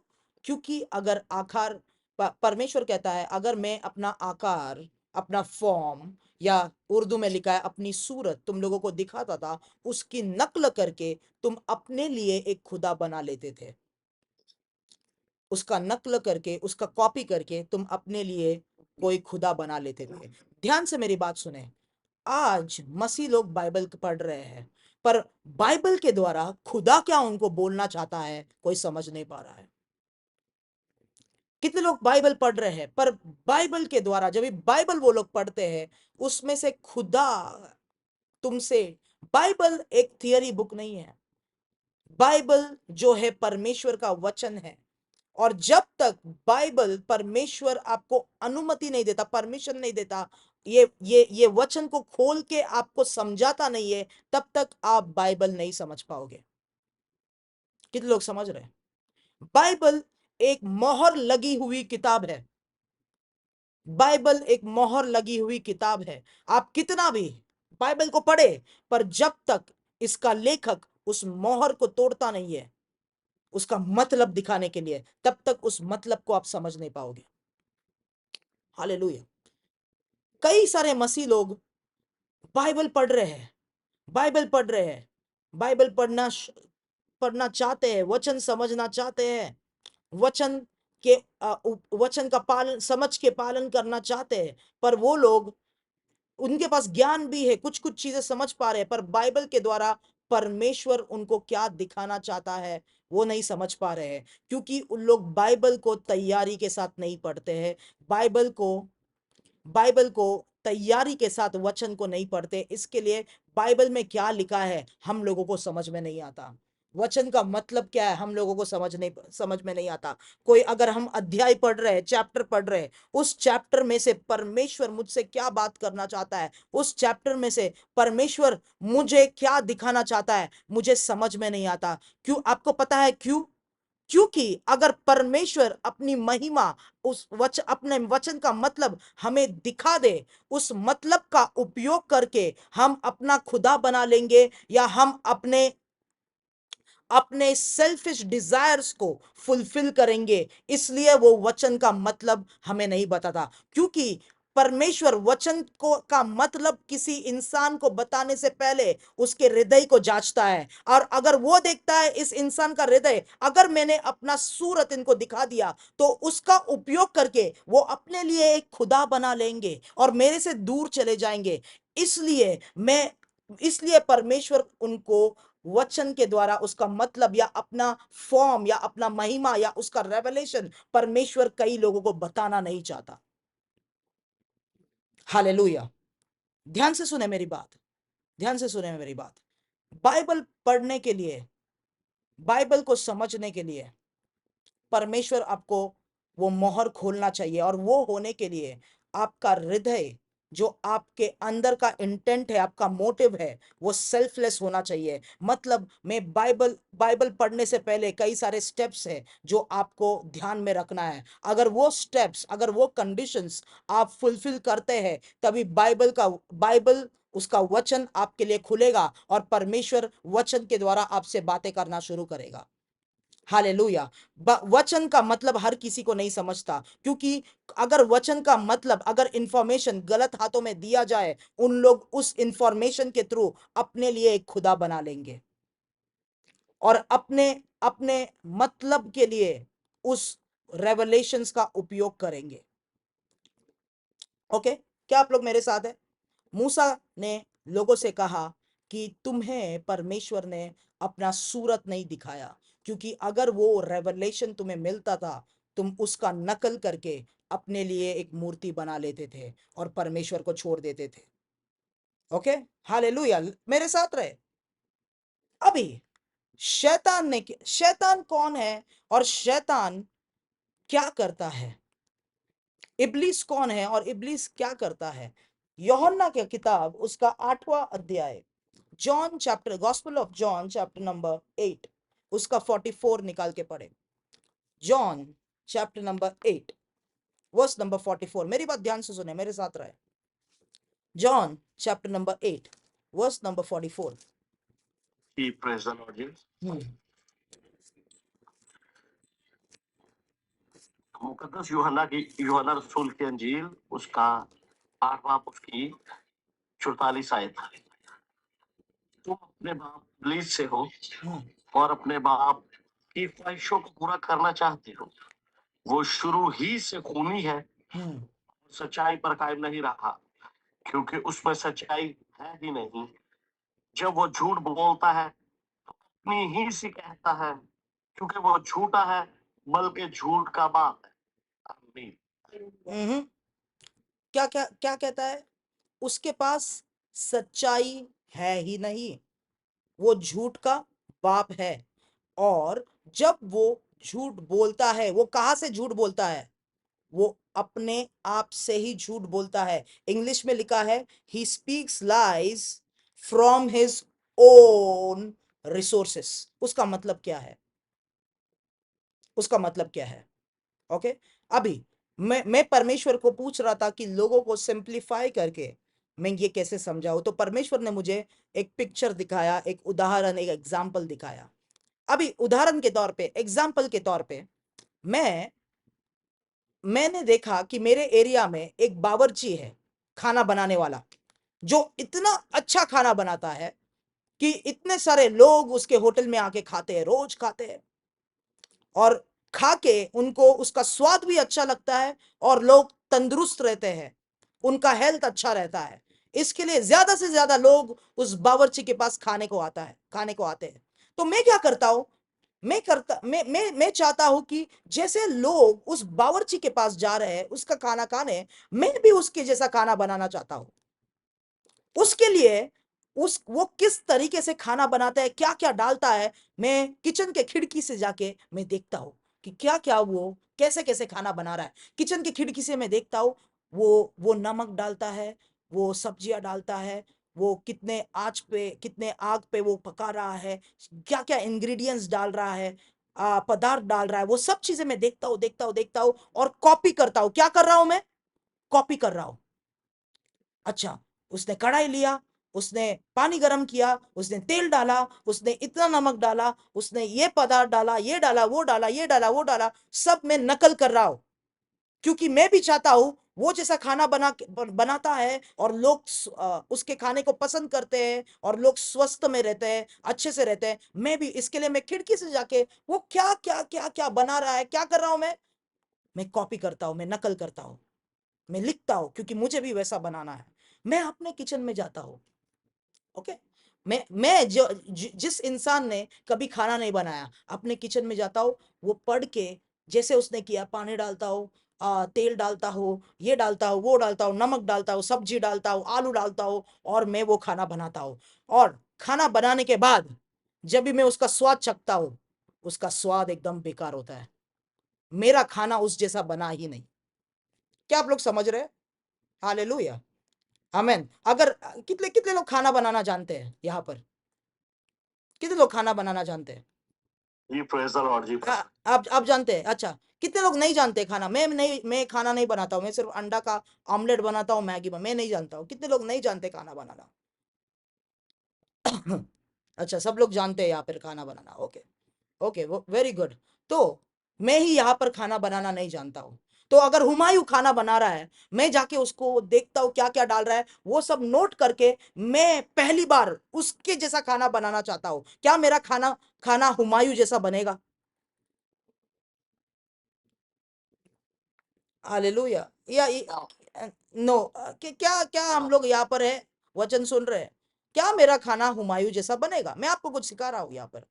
क्योंकि अगर आकार, परमेश्वर कहता है, अगर मैं अपना आकार, अपना फॉर्म, या उर्दू में लिखा है अपनी सूरत तुम लोगों को दिखाता था, उसकी नकल करके तुम अपने लिए एक खुदा बना लेते थे। उसका नकल करके, उसका कॉपी करके तुम अपने लिए कोई खुदा बना लेते थे। ध्यान से मेरी बात सुने। आज मसीह लोग बाइबल पढ़ रहे हैं, पर बाइबल के द्वारा खुदा क्या उनको बोलना चाहता है कोई समझ नहीं पा रहा है। कितने लोग बाइबल पढ़ रहे हैं, पर बाइबल के द्वारा, जब भी बाइबल वो लोग पढ़ते हैं, उसमें से खुदा तुमसे, बाइबल एक थियरी बुक नहीं है। बाइबल जो है परमेश्वर का वचन है, और जब तक बाइबल, परमेश्वर आपको अनुमति नहीं देता, परमिशन नहीं देता, ये वचन को खोल के आपको समझाता नहीं है, तब तक आप बाइबल नहीं समझ पाओगे। कितने लोग समझ रहे हैं? बाइबल एक मोहर लगी हुई किताब है। बाइबल एक मोहर लगी हुई किताब है। आप कितना भी बाइबल को पढ़े, पर जब तक इसका लेखक उस मोहर को तोड़ता नहीं है, उसका मतलब दिखाने के लिए, तब तक उस मतलब को आप समझ नहीं पाओगे। हालेलुया। कई सारे मसीह लोग बाइबल पढ़ रहे हैं, बाइबल पढ़ रहे हैं, बाइबल पढ़ना चाहते हैं, वचन समझना चाहते हैं, वचन के वचन का पालन, समझ के पालन करना चाहते हैं, पर वो लोग, उनके पास ज्ञान भी है, कुछ कुछ चीजें समझ पा रहे हैं, पर बाइबल के द्वारा परमेश्वर उनको क्या दिखाना चाहता है वो नहीं समझ पा रहे हैं, क्योंकि उन लोग बाइबल को तैयारी के साथ नहीं पढ़ते हैं। बाइबल को तैयारी के साथ वचन को नहीं पढ़ते। इसके लिए बाइबल में क्या लिखा है हम लोगों को समझ में नहीं आता। वचन का मतलब क्या है हम लोगों को समझ में नहीं आता। कोई अगर हम अध्याय पढ़ रहे हैं, चैप्टर पढ़ रहे हैं, उस चैप्टर में से परमेश्वर मुझसे क्या बात करना चाहता है, उस चैप्टर में से परमेश्वर मुझे क्या दिखाना चाहता है, मुझे समझ में नहीं आता। क्यों? आपको पता है क्यों? क्योंकि अगर परमेश्वर अपनी महिमा अपने वचन का मतलब हमें दिखा दे, उस मतलब का उपयोग करके हम अपना खुदा बना लेंगे, या हम अपने अपने सेल्फिश डिजायर्स को फुलफिल करेंगे। इसलिए वो वचन का मतलब हमें नहीं बताता, क्योंकि परमेश्वर वचन को का मतलब किसी इंसान को बताने से पहले उसके हृदय को जांचता है। और अगर वो देखता है इस इंसान का हृदय, अगर मैंने अपना सूरत इनको दिखा दिया, तो उसका उपयोग करके वो अपने लिए एक खुदा बना लेंगे और मेरे से दूर चले जाएंगे। इसलिए परमेश्वर उनको वचन के द्वारा उसका मतलब या अपना फॉर्म या अपना महिमा या उसका रेवलेशन परमेश्वर कई लोगों को बताना नहीं चाहता। हालेलुया। ध्यान से सुने मेरी बात, ध्यान से सुने मेरी बात। बाइबल पढ़ने के लिए, बाइबल को समझने के लिए परमेश्वर आपको वो मोहर खोलना चाहिए, और वो होने के लिए आपका हृदय, जो आपके अंदर का इंटेंट है, आपका मोटिव है, वो सेल्फलेस होना चाहिए। मतलब मैं बाइबल पढ़ने से पहले कई सारे स्टेप्स है जो आपको ध्यान में रखना है। अगर वो स्टेप्स, अगर वो कंडीशंस आप फुलफिल करते हैं, तभी बाइबल उसका वचन आपके लिए खुलेगा और परमेश्वर वचन के द्वारा आपसे बातें करना शुरू करेगा। हालेलुया। वचन का मतलब हर किसी को नहीं समझता, क्योंकि अगर वचन का मतलब, अगर इंफॉर्मेशन गलत हाथों में दिया जाए, उन लोग उस इंफॉर्मेशन के थ्रू अपने लिए एक खुदा बना लेंगे और अपने अपने मतलब के लिए उस रेवलेशंस का उपयोग करेंगे। ओके, क्या आप लोग मेरे साथ है? मूसा ने लोगों से कहा कि तुम्हें परमेश्वर ने अपना सूरत नहीं दिखाया, क्योंकि अगर वो रेवलेशन तुम्हें मिलता था, तुम उसका नकल करके अपने लिए एक मूर्ति बना लेते थे और परमेश्वर को छोड़ देते थे। ओके, हालेलुया, मेरे साथ रहे। अभी शैतान कौन है और शैतान क्या करता है? इब्लीस कौन है और इब्लीस क्या करता है? यूहन्ना की किताब उसका 8वां अध्याय, John chapter, gospel of John chapter number 8, उसका 44 निकाल के पढ़े। John chapter number 8 verse number 44। मेरी बात ध्यान से सुने, मेरे साथ रहे। John chapter number 8 verse number 44। Praise the Lord जी। मुकद्दस यूहन्ना रसूल की अंजील उसका 8वां उसकी 44 आयत। तुम अपने बाप इब्लीस से हो और अपने बाप की ख्वाहिशों को पूरा करना चाहते हो। वो शुरू ही से खूनी है, सच्चाई पर कायम नहीं रहा, क्योंकि उसमें सच्चाई है ही नहीं। जब वो झूठ बोलता है तो अपनी ही सी कहता है, क्योंकि वो झूठा है, बल्कि झूठ का बाप है। आमीन। क्या क्या क्या कहता है? उसके पास सच्चाई है ही नहीं, वो झूठ का बाप है। और जब वो झूठ बोलता है, वो कहां से झूठ बोलता है? वो अपने आप से ही झूठ बोलता है। इंग्लिश में लिखा है he speaks lies from his own resources. उसका मतलब क्या है? उसका मतलब क्या है? ओके, अभी मैं परमेश्वर को पूछ रहा था कि लोगों को सिंप्लीफाई करके मैं ये कैसे समझाऊं, तो परमेश्वर ने मुझे एक पिक्चर दिखाया, एक उदाहरण, एक एग्जाम्पल दिखाया। अभी उदाहरण के तौर पे, एग्जाम्पल के तौर पे, मैंने देखा कि मेरे एरिया में एक बावर्ची है, खाना बनाने वाला, जो इतना अच्छा खाना बनाता है कि इतने सारे लोग उसके होटल में आके खाते हैं, रोज खाते हैं, और खा के उनको उसका स्वाद भी अच्छा लगता है और लोग तंदुरुस्त रहते हैं, उनका हेल्थ अच्छा रहता है। इसके लिए ज्यादा से ज्यादा लोग उस बावर्ची के पास खाने को आते हैं। तो मैं क्या करता हूं, मैं चाहता हूं कि जैसे लोग उस बावर्ची के पास जा रहे हैं उसका खाना खाने, मैं भी उसके जैसा खाना बनाना चाहता हूं। उसके लिए वो किस तरीके से खाना बनाता है, क्या क्या डालता है, मैं किचन के खिड़की से जाके मैं देखता हूँ कि क्या क्या वो कैसे कैसे खाना बना रहा है। किचन की खिड़की से मैं देखता हूँ वो नमक डालता है, वो सब्जियां डालता है, वो कितने आंच पे कितने आग पे वो पका रहा है, क्या क्या इंग्रेडिएंट्स डाल रहा है, पदार्थ डाल रहा है, वो सब चीजें मैं देखता हूँ और कॉपी करता हूँ। क्या कर रहा हूं मैं? कॉपी कर रहा हूं। अच्छा, उसने कढ़ाई लिया, उसने पानी गर्म किया, उसने तेल डाला, उसने इतना नमक डाला, उसने ये पदार्थ डाला, ये डाला, वो डाला, ये डाला, वो डाला, सब मैं नकल कर रहा हूं, क्योंकि मैं भी चाहता हूं वो जैसा खाना बनाता है और लोग उसके खाने को पसंद करते हैं और लोग स्वस्थ में रहते हैं, अच्छे से रहते हैं। मैं भी इसके लिए मैं खिड़की से जाके वो क्या क्या क्या क्या बना रहा है, क्या कर रहा हूं मैं कॉपी करता हूं, मैं नकल करता हूं, मैं लिखता हूं, क्योंकि मुझे भी वैसा बनाना है। मैं अपने किचन में जाता हूं। ओके, मैं जिस इंसान ने कभी खाना नहीं बनाया, अपने किचन में जाता हूँ, वो पढ़ के जैसे उसने किया, पानी डालता हूँ, तेल डालता हूँ, ये डालता हूँ, वो डालता हूँ, नमक डालता हूँ, सब्जी डालता हूँ, आलू डालता हूँ, और मैं वो खाना बनाता हूँ। और खाना बनाने के बाद जब भी मैं उसका स्वाद चखता हूँ, उसका स्वाद एकदम बेकार होता है। मेरा खाना उस जैसा बना ही नहीं। क्या आप लोग समझ रहे हैं? हालेलुया, आमेन। अगर कितने कितने लोग खाना बनाना जानते हैं यहाँ पर? कितने लोग खाना बनाना जानते हैं? जी प्रेज द लॉर्ड जी। आप जानते हैं? अच्छा, कितने लोग नहीं जानते खाना? मैं खाना नहीं बनाता हूँ, मैं सिर्फ अंडा का ऑमलेट बनाता हूँ, मैगी मैं नहीं जानता हूँ। कितने लोग नहीं जानते खाना बनाना? अच्छा, सब लोग जानते हैं यहाँ पर खाना बनाना। ओके ओके, वो वेरी गुड। तो मैं ही यहाँ पर खाना बनाना नहीं जानता हूँ। तो अगर हुमायूं खाना बना रहा है, मैं जाके उसको देखता हूँ क्या क्या डाल रहा है, वो सब नोट करके मैं पहली बार उसके जैसा खाना बनाना चाहता हूँ। क्या मेरा खाना खाना हुमायूं जैसा बनेगा? हालेलुया। या नो, क्या क्या हम लोग यहाँ पर है, वचन सुन रहे हैं, क्या मेरा खाना हुमायूं जैसा बनेगा? मैं आपको कुछ सिखा रहा हूँ यहाँ पर।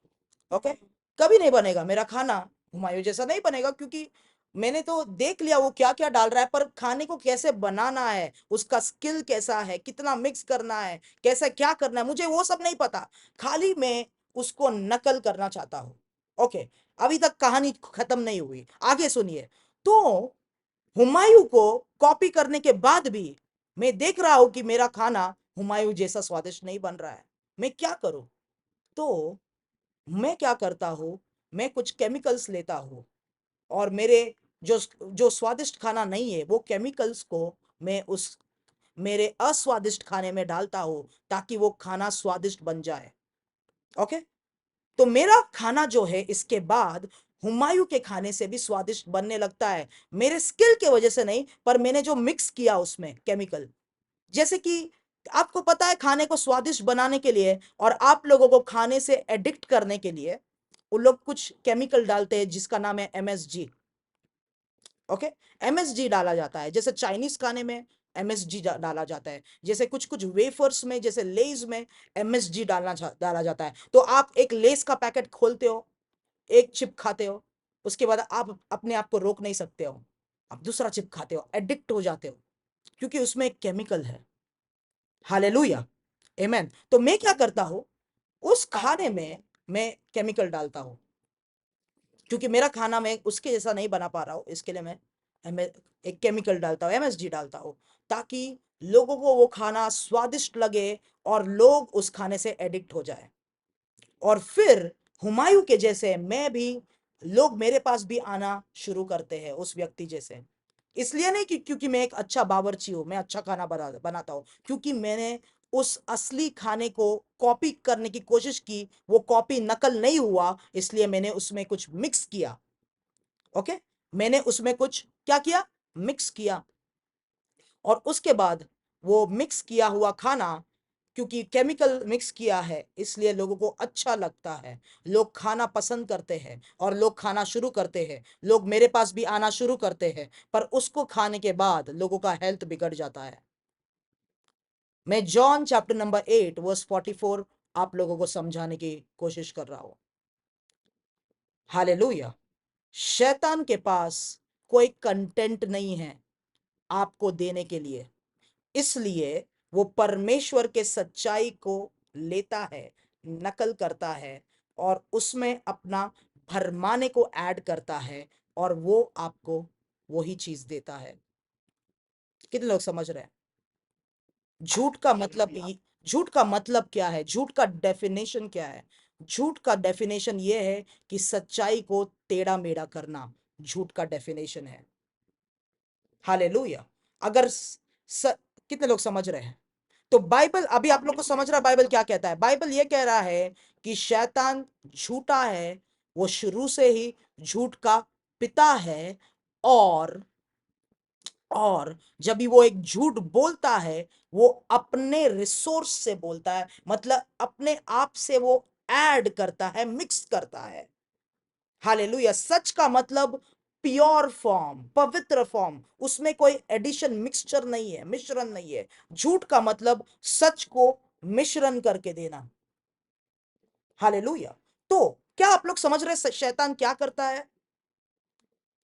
ओके, कभी नहीं बनेगा मेरा खाना, हुमायूं जैसा नहीं बनेगा, क्योंकि मैंने तो देख लिया वो क्या क्या डाल रहा है, पर खाने को कैसे बनाना है, उसका स्किल कैसा है, कितना मिक्स करना है, कैसे क्या करना है, मुझे वो सब नहीं पता। खाली मैं उसको नकल करना चाहता हूँ। ओके, अभी तक कहानी खत्म नहीं हुई, आगे सुनिए। तो हुमायूं को कॉपी करने के बाद भी मैं देख रहा हूं कि मेरा खाना हुमायूं जैसा स्वादिष्ट नहीं बन रहा है। मैं क्या करूं? तो मैं क्या करता हूं, मैं कुछ केमिकल्स लेता हूं, और मेरे जो जो स्वादिष्ट खाना नहीं है, वो केमिकल्स को मैं उस मेरे अस्वादिष्ट खाने में डालता हूं, ताकि वो खाना स्वादिष्ट बन जाए। ओके, तो मेरा खाना जो है इसके बाद हुमायूं के खाने से भी स्वादिष्ट बनने लगता है, मेरे स्किल के वजह से नहीं, पर मैंने जो मिक्स किया उसमें केमिकल। जैसे कि आपको पता है, खाने को स्वादिष्ट बनाने के लिए और आप लोगों को खाने से एडिक्ट करने के लिए उन लोग कुछ केमिकल डालते हैं, जिसका नाम है MSG। ओके, MSG डाला जाता है, जैसे चाइनीज खाने में MSG डाला जाता है, जैसे कुछ कुछ वेफर्स में, जैसे लेज में MSG डाला जाता है। तो आप एक लेस का पैकेट खोलते हो, एक चिप खाते हो, उसके बाद आप अपने आप को रोक नहीं सकते हो, आप दूसरा चिप खाते हो, एडिक्ट हो जाते हो, क्योंकि उसमें एक केमिकल है। हालेलुया, आमेन। तो मैं क्या करता हूं, उस खाने में मैं केमिकल डालता हूं, क्योंकि मेरा खाना मैं उसके जैसा नहीं बना पा रहा हूं, इसके लिए मैं एक केमिकल डालता हूं, MSG डालता हूं, ताकि लोगों को वो खाना स्वादिष्ट लगे और लोग उस खाने से एडिक्ट हो जाए। और फिर हुमायूं के जैसे मैं भी, लोग मेरे पास भी आना शुरू करते हैं उस व्यक्ति जैसे। इसलिए नहीं कि क्योंकि मैं एक अच्छा बावर्ची हूं, मैं अच्छा खाना बनाता हूं, क्योंकि मैंने उस असली खाने को कॉपी करने की कोशिश की, वो कॉपी नकल नहीं हुआ, इसलिए मैंने उसमें कुछ मिक्स किया। ओके, मैंने उसमें कुछ क्या किया, मिक्स किया। और उसके बाद वो मिक्स किया हुआ खाना, क्योंकि केमिकल मिक्स किया है, इसलिए लोगों को अच्छा लगता है, लोग खाना पसंद करते हैं, और लोग खाना शुरू करते हैं, लोग मेरे पास भी आना शुरू करते हैं, पर उसको खाने के बाद लोगों का हेल्थ बिगड़ जाता है। मैं जॉन चैप्टर नंबर 8 वर्स 44 आप लोगों को समझाने की कोशिश कर रहा हूं। हालेलुया। शैतान के पास कोई कंटेंट नहीं है आपको देने के लिए, इसलिए वो परमेश्वर के सच्चाई को लेता है, नकल करता है और उसमें अपना भरमाने को ऐड करता है और वो आपको वही चीज देता है। कितने लोग समझ रहे हैं? झूठ का मतलब झूठ का मतलब क्या है? झूठ का डेफिनेशन क्या है? झूठ का डेफिनेशन ये है कि सच्चाई को टेढ़ा मेढ़ा करना झूठ का डेफिनेशन है। हालेलुया। अगर कितने लोग समझ रहे हैं? तो बाइबल, अभी आप लोग को समझ रहा है बाइबल क्या कहता है? बाइबल ये कह रहा है कि शैतान झूठा है, वो शुरू से ही झूठ का पिता है। और जब भी वो एक झूठ बोलता है वो अपने रिसोर्स से बोलता है, मतलब अपने आप से वो ऐड करता है, मिक्स करता है। हालेलुया। सच का मतलब प्योर फॉर्म, पवित्र फॉर्म, उसमें कोई एडिशन मिक्सचर नहीं है, मिश्रण नहीं है। झूठ का मतलब सच को मिश्रण करके देना। हालेलुया। तो क्या आप लोग समझ रहे शैतान क्या करता है?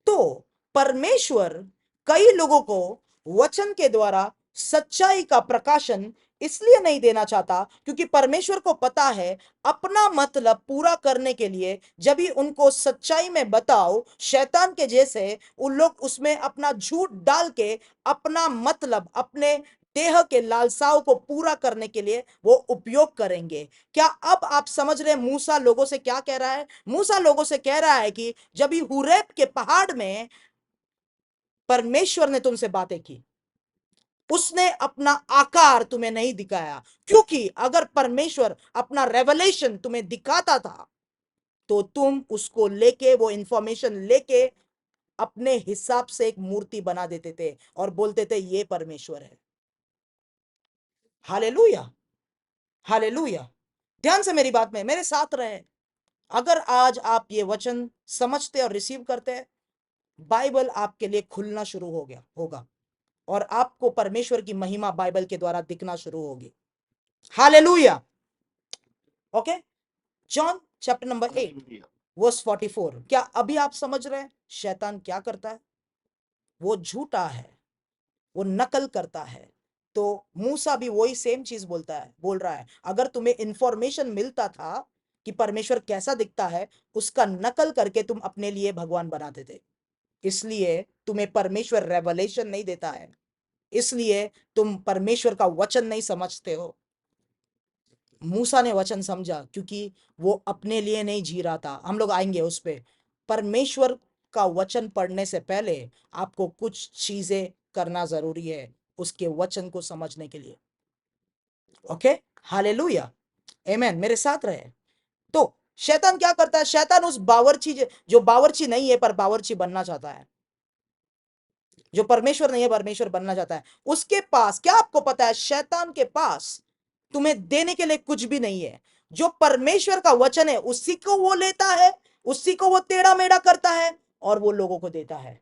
तो परमेश्वर कई लोगों को वचन के द्वारा सच्चाई का प्रकाशन इसलिए नहीं देना चाहता क्योंकि परमेश्वर को पता है अपना मतलब पूरा करने के लिए जब भी उनको सच्चाई में बताओ, शैतान के जैसे उन लोग उसमें अपना झूठ डाल के अपना मतलब, अपने देह के लालसाओं को पूरा करने के लिए वो उपयोग करेंगे। क्या अब आप समझ रहे हैं मूसा लोगों से क्या कह रहा है? मूसा लोगों से कह रहा है कि जब भी हुरैब के पहाड़ में परमेश्वर ने तुमसे बातें की, उसने अपना आकार तुम्हें नहीं दिखाया, क्योंकि अगर परमेश्वर अपना रेवलेशन तुम्हें दिखाता था तो तुम उसको लेके, वो इंफॉर्मेशन लेके अपने हिसाब से एक मूर्ति बना देते थे और बोलते थे ये परमेश्वर है। Hallelujah, hallelujah. ध्यान से मेरी बात में मेरे साथ रहे। अगर आज आप ये वचन समझते और रिसीव करते हैं, बाइबल आपके लिए खुलना शुरू हो गया होगा और आपको परमेश्वर की महिमा बाइबल के द्वारा दिखना शुरू होगी। Hallelujah. Okay, John chapter number 8 verse 44। क्या अभी आप समझ रहे हैं शैतान क्या करता है? वो झूठा है, वो नकल करता है। तो मूसा भी वही सेम चीज बोल रहा है। अगर तुम्हें इंफॉर्मेशन मिलता था कि परमेश्वर कैसा दिखता है, उसका नकल करके तुम अपने लिए भगवान बनाते थे। इसलिए तुम्हें परमेश्वर रेवलेशन नहीं देता है, इसलिए तुम परमेश्वर का वचन नहीं समझते हो। मूसा ने वचन समझा क्योंकि वो अपने लिए नहीं जी रहा था। हम लोग आएंगे उस पे। परमेश्वर का वचन पढ़ने से पहले आपको कुछ चीजें करना जरूरी है उसके वचन को समझने के लिए। ओके, हालेलुया, आमेन। मेरे साथ रहे। तो शैतान क्या करता है? शैतान उस बावर्ची, जो बावर्ची नहीं है पर बावर्ची बनना चाहता है, जो परमेश्वर नहीं है परमेश्वर बनना चाहता है, उसके पास, क्या आपको पता है शैतान के पास तुम्हें देने के लिए कुछ भी नहीं है। जो परमेश्वर का वचन है उसी को वो लेता है, उसी को वो टेढ़ा मेढ़ा करता है और वो लोगों को देता है।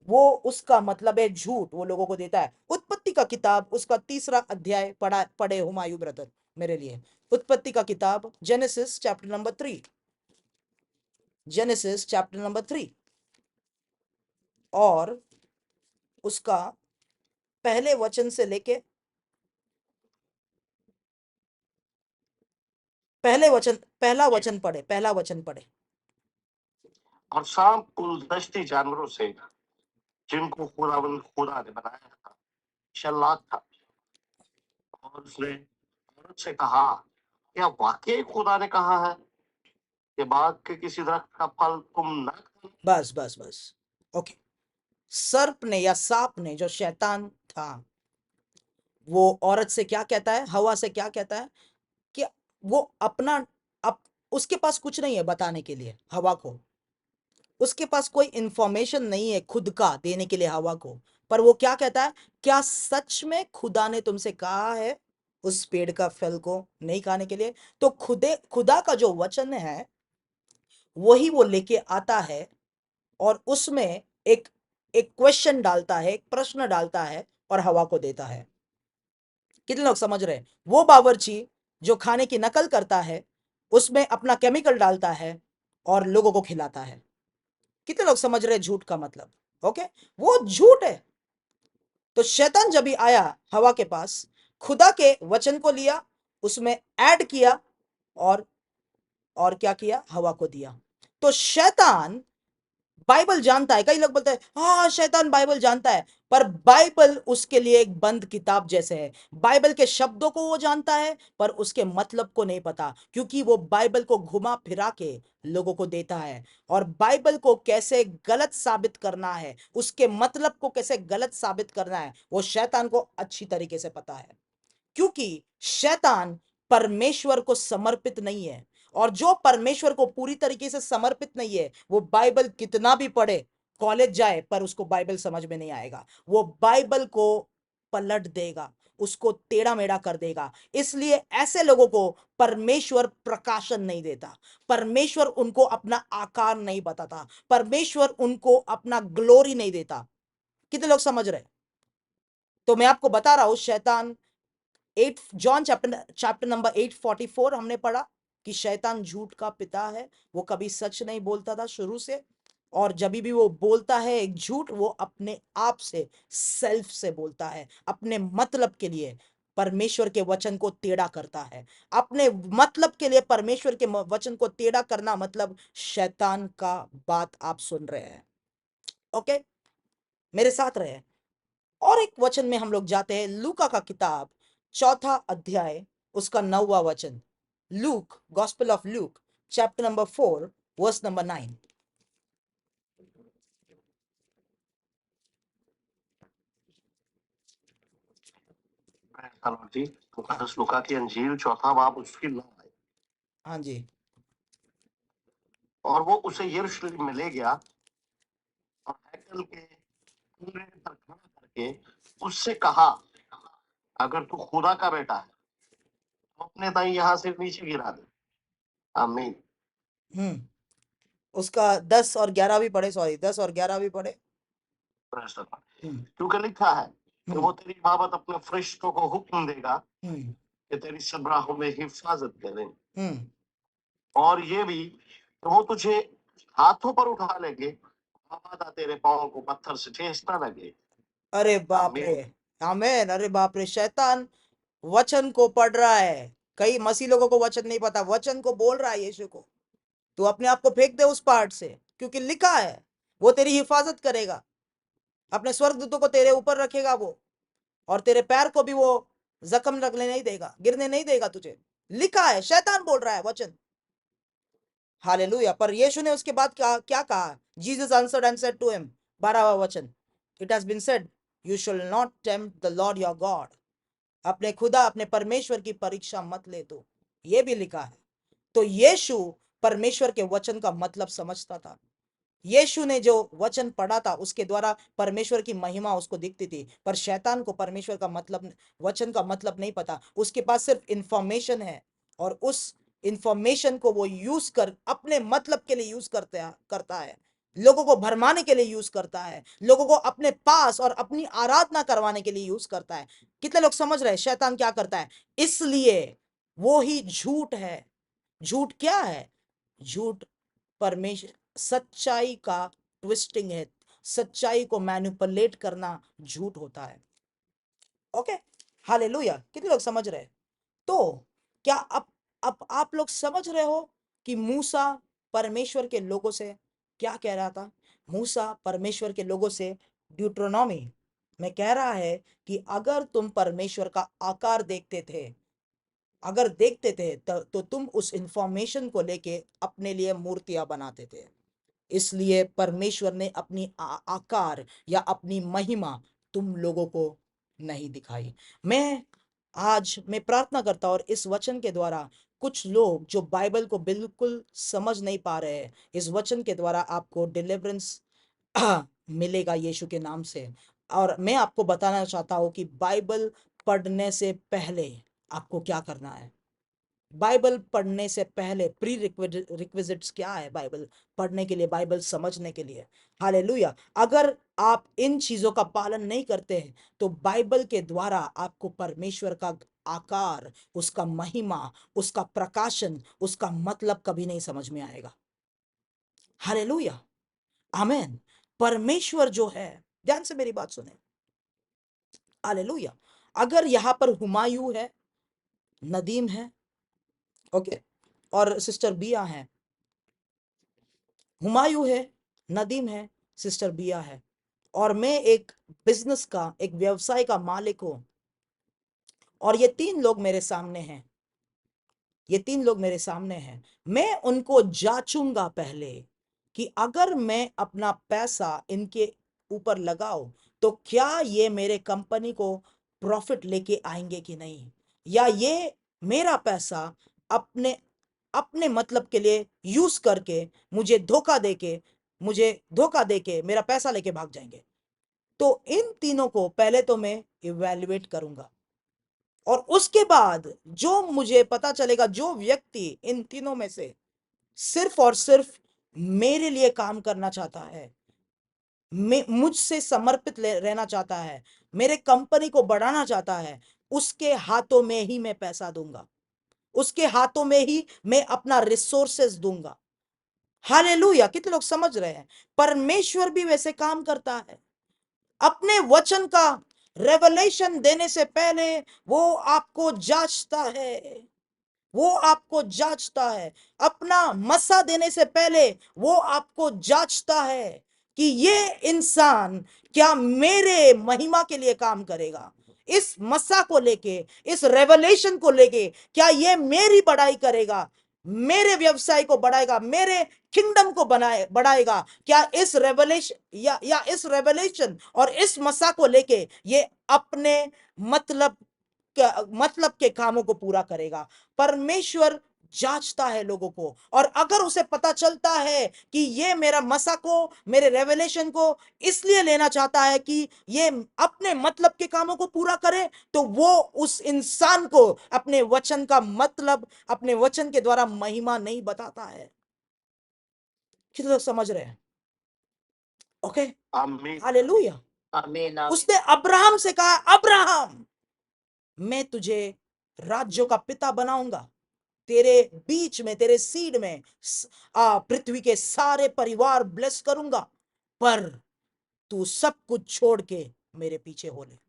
वो उसका मतलब है झूठ, वो लोगों को देता है। उत्पत्ति का किताब उसका 3 अध्याय पढ़े हुमायूं ब्रदर मेरे लिए। उत्पत्ति का किताब, genesis chapter number 3, genesis chapter number 3 और उसका पहले वचन से लेके पहला वचन पढ़े। और सांप कुल दृष्टि जानवरों से जिनको खुदा ने बनाया था शल्लाक था, और उसने औरत से कहा, क्या वाकई खुदा ने कहा है कि बाग के किसी दरख्त का फल तुम न खाना? बस ओके। सर्प ने या सांप ने, जो शैतान था, वो औरत से क्या कहता है, हवा से क्या कहता है कि वो अपना उसके पास कुछ नहीं है बताने के लिए हवा को, उसके पास कोई इंफॉर्मेशन नहीं है खुद का देने के लिए हवा को। पर वो क्या कहता है, क्या सच में खुदा ने तुमसे कहा है उस पेड़ का फल को नहीं खाने के लिए? तो खुदा का जो वचन है वही वो लेके आता है और उसमें एक एक क्वेश्चन डालता है, एक प्रश्न डालता है और हवा को देता है। कितने लोग समझ रहे हैं? वो बावर्ची जो खाने की नकल करता है, उसमें अपना केमिकल डालता है और लोगों को खिलाता है। कितने लोग समझ रहे हैं झूठ का मतलब? ओके, वो झूठ है। तो शैतान जब भी आया हवा के पास, खुदा के वचन को लिया, उसमें ऐड किया और क्या किया, हवा को दिया। तो शैतान बाइबल जानता है। कई लोग बोलते हैं हाँ शैतान बाइबल जानता है, पर बाइबल उसके लिए एक बंद किताब जैसे है। बाइबल के शब्दों को वो जानता है पर उसके मतलब को नहीं पता, क्योंकि वो बाइबल को घुमा फिरा के लोगों को देता है। और बाइबल को कैसे गलत साबित करना है, उसके मतलब को कैसे गलत साबित करना है, वो शैतान को अच्छी तरीके से पता है। क्योंकि शैतान परमेश्वर को समर्पित नहीं है, और जो परमेश्वर को पूरी तरीके से समर्पित नहीं है वो बाइबल कितना भी पढ़े, कॉलेज जाए, पर उसको बाइबल समझ में नहीं आएगा। वो बाइबल को पलट देगा, उसको टेढ़ा मेढ़ा कर देगा। इसलिए ऐसे लोगों को परमेश्वर प्रकाशन नहीं देता, परमेश्वर उनको अपना आकार नहीं बताता, परमेश्वर उनको अपना ग्लोरी नहीं देता। कितने लोग समझ रहे? तो मैं आपको बता रहा हूं, शैतान 8 जॉन चैप्टर नंबर 8:44 हमने पढ़ा कि शैतान झूठ का पिता है। वो कभी सच नहीं बोलता था शुरू से, और जब भी वो बोलता है एक झूठ, वो अपने आप से, सेल्फ से बोलता है, अपने मतलब के लिए परमेश्वर के वचन को टेढ़ा करता है। अपने मतलब के लिए परमेश्वर के वचन को टेढ़ा करना मतलब शैतान का बात आप सुन रहे हैं। ओके, मेरे साथ रहे। और एक वचन में हम लोग जाते हैं, लूका का किताब 4 अध्याय उसका 9वां वचन। Luke, gospel of Luke chapter number 4 verse number 9। Hello जी। हाँ मुकद्दस लूका की अंजील 4 बाब उसकी 9 आयत। हाँ जी। और वो उसे यरूशलेम में ले गया और हैकल के कूरे पर खड़ा करके उससे कहा, अगर तू खुदा का बेटा है तो अपने ताई यहाँ से नीचे गिरा दे। आमीन। हम्म उसका 10 और 11 भी पढ़े, सॉरी 10 और 11 भी पढ़े। Press the Lord. हम्म क्योंकि लिखा है कि हम्म वो तेरी बाबत अपने फरिश्तों को हुक्म देगा हम्म कि तेरी सब राहों में हिफाजत करें, हम्म और ये भी कि वो तुझे हाथों पर उठा लेंगे, आबादा तेरे पाँव को पत्थर से ठेस ना लगे। अरे बाप रे, आमीन। आमेन। अरे बाप रे, शैतान वचन को पढ़ रहा है। कई मसीह लोगों को वचन नहीं पता, वचन को बोल रहा है यीशु को, तू अपने आप को फेंक दे उस पहाड़ से, क्योंकि लिखा है वो तेरी हिफाजत करेगा, अपने स्वर्गदूतों को तेरे ऊपर रखेगा वो, और तेरे पैर को भी वो जख्म लगने नहीं देगा, गिरने नहीं देगा तुझे। लिखा है, शैतान बोल रहा है वचन। हालेलुया। पर यीशु ने उसके बाद क्या कहा? Jesus answered and said to him, 12वां वचन, it has been said you shall not tempt the Lord your God. अपने खुदा, अपने परमेश्वर की परीक्षा मत ले तू, ये भी लिखा है। तो यीशु परमेश्वर के वचन का मतलब समझता था। यीशु ने जो वचन पढ़ा था उसके द्वारा परमेश्वर की महिमा उसको दिखती थी। पर शैतान को परमेश्वर का मतलब, वचन का मतलब नहीं पता। उसके पास सिर्फ इंफॉर्मेशन है, और उस इंफॉर्मेशन को वो यूज कर अपने मतलब के लिए यूज करता है, लोगों को भरमाने के लिए यूज करता है, लोगों को अपने पास और अपनी आराधना करवाने के लिए यूज करता है। कितने लोग समझ रहे हैं शैतान क्या करता है? इसलिए वो ही झूठ है। झूठ क्या है? झूठ परमेश्वर, सच्चाई का ट्विस्टिंग है। सच्चाई को मैनिपुलेट करना झूठ होता है। Okay, hallelujah. कितने लोग समझ रहे हैं? तो क्या अब आप लोग समझ रहे हो कि मूसा परमेश्वर के लोगों से क्या कह रहा था? मूसा परमेश्वर के लोगों से ड्यूट्रोनॉमी में कह रहा है कि अगर तुम परमेश्वर का आकार देखते थे, अगर देखते थे तो तुम उस इंफॉर्मेशन को लेके अपने लिए मूर्तियां बनाते थे। इसलिए परमेश्वर ने अपनी आकार या अपनी महिमा तुम लोगों को नहीं दिखाई। मैं प्रार्थना करता हूं, और इस वचन के द्वारा कुछ लोग जो बाइबल को बिल्कुल समझ नहीं पा रहे हैं, इस वचन के द्वारा आपको डिलीवरेंस मिलेगा यीशु के नाम से। और मैं आपको बताना चाहता हूं कि बाइबल पढ़ने से पहले आपको क्या करना है। बाइबल पढ़ने से पहले प्री रिक्विजिट्स क्या है बाइबल पढ़ने के लिए, बाइबल समझने के लिए? हालेलुया। अगर आप इन चीजों का पालन नहीं करते हैं तो बाइबल के द्वारा आपको परमेश्वर का आकार, उसका महिमा, उसका प्रकाशन, उसका मतलब कभी नहीं समझ में आएगा। हालेलुया, आमेन। परमेश्वर जो है, ध्यान से मेरी बात सुने, हालेलुया। अगर यहां पर हुमायूं है, नदीम है, ओके, और सिस्टर बिया है। हुमायूं है, नदीम है, सिस्टर बिया है, और मैं एक बिजनेस का, एक व्यवसाय का मालिक हूं। और ये 3 लोग मेरे सामने हैं, ये 3 लोग मेरे सामने हैं। मैं उनको जांचूंगा पहले कि अगर मैं अपना पैसा इनके ऊपर लगाऊं तो क्या ये मेरे कंपनी को प्रॉफिट लेके आएंगे कि नहीं, या ये मेरा पैसा अपने अपने मतलब के लिए यूज करके मुझे धोखा देके मेरा पैसा लेके भाग जाएंगे। तो इन तीनों को पहले तो मैं इवेल्युएट करूंगा, और उसके बाद जो मुझे पता चलेगा, जो व्यक्ति इन तीनों में से सिर्फ और सिर्फ मेरे लिए काम करना चाहता है, मुझसे समर्पित रहना चाहता है, मेरे कंपनी को बढ़ाना चाहता है, उसके हाथों में ही मैं पैसा दूंगा, उसके हाथों में ही मैं अपना रिसोर्सेस दूंगा। हालेलुया! कितने लोग समझ रहे हैं? परमेश्वर भी वैसे काम करता है। अपने वचन का रेवलेशन देने से पहले वो आपको जांचता है, वो आपको जांचता है। अपना मसा देने से पहले वो आपको जांचता है कि ये इंसान क्या मेरे महिमा के लिए काम करेगा, इस मसा को लेके, इस रेवलेशन को लेके, क्या ये मेरी बढ़ाई करेगा, मेरे व्यवसाय को बढ़ाएगा, मेरे किंगडम को बढ़ाएगा। क्या इस रेवलेशन या इस रेवलेशन और इस मसा को लेके ये अपने मतलब मतलब के कामों को पूरा करेगा। परमेश्वर जांचता है लोगों को, और अगर उसे पता चलता है कि ये मेरा मसा को, मेरे रेवलेशन को इसलिए लेना चाहता है कि ये अपने मतलब के कामों को पूरा करे, तो वो उस इंसान को अपने वचन का मतलब, अपने वचन के द्वारा महिमा नहीं बताता है। कितने लोग समझ रहे हैं? ओके, आमीन। हालेलुया। आमीन आमीन उसने अब्राहम से कहा, अब्राहम, मैं तुझे राज्यों का पिता बनाऊंगा, तेरे बीच में, तेरे सीड में पृथ्वी के सारे परिवार ब्लेस करूंगा, पर तू सब कुछ छोड़ के मेरे पीछे हो ले।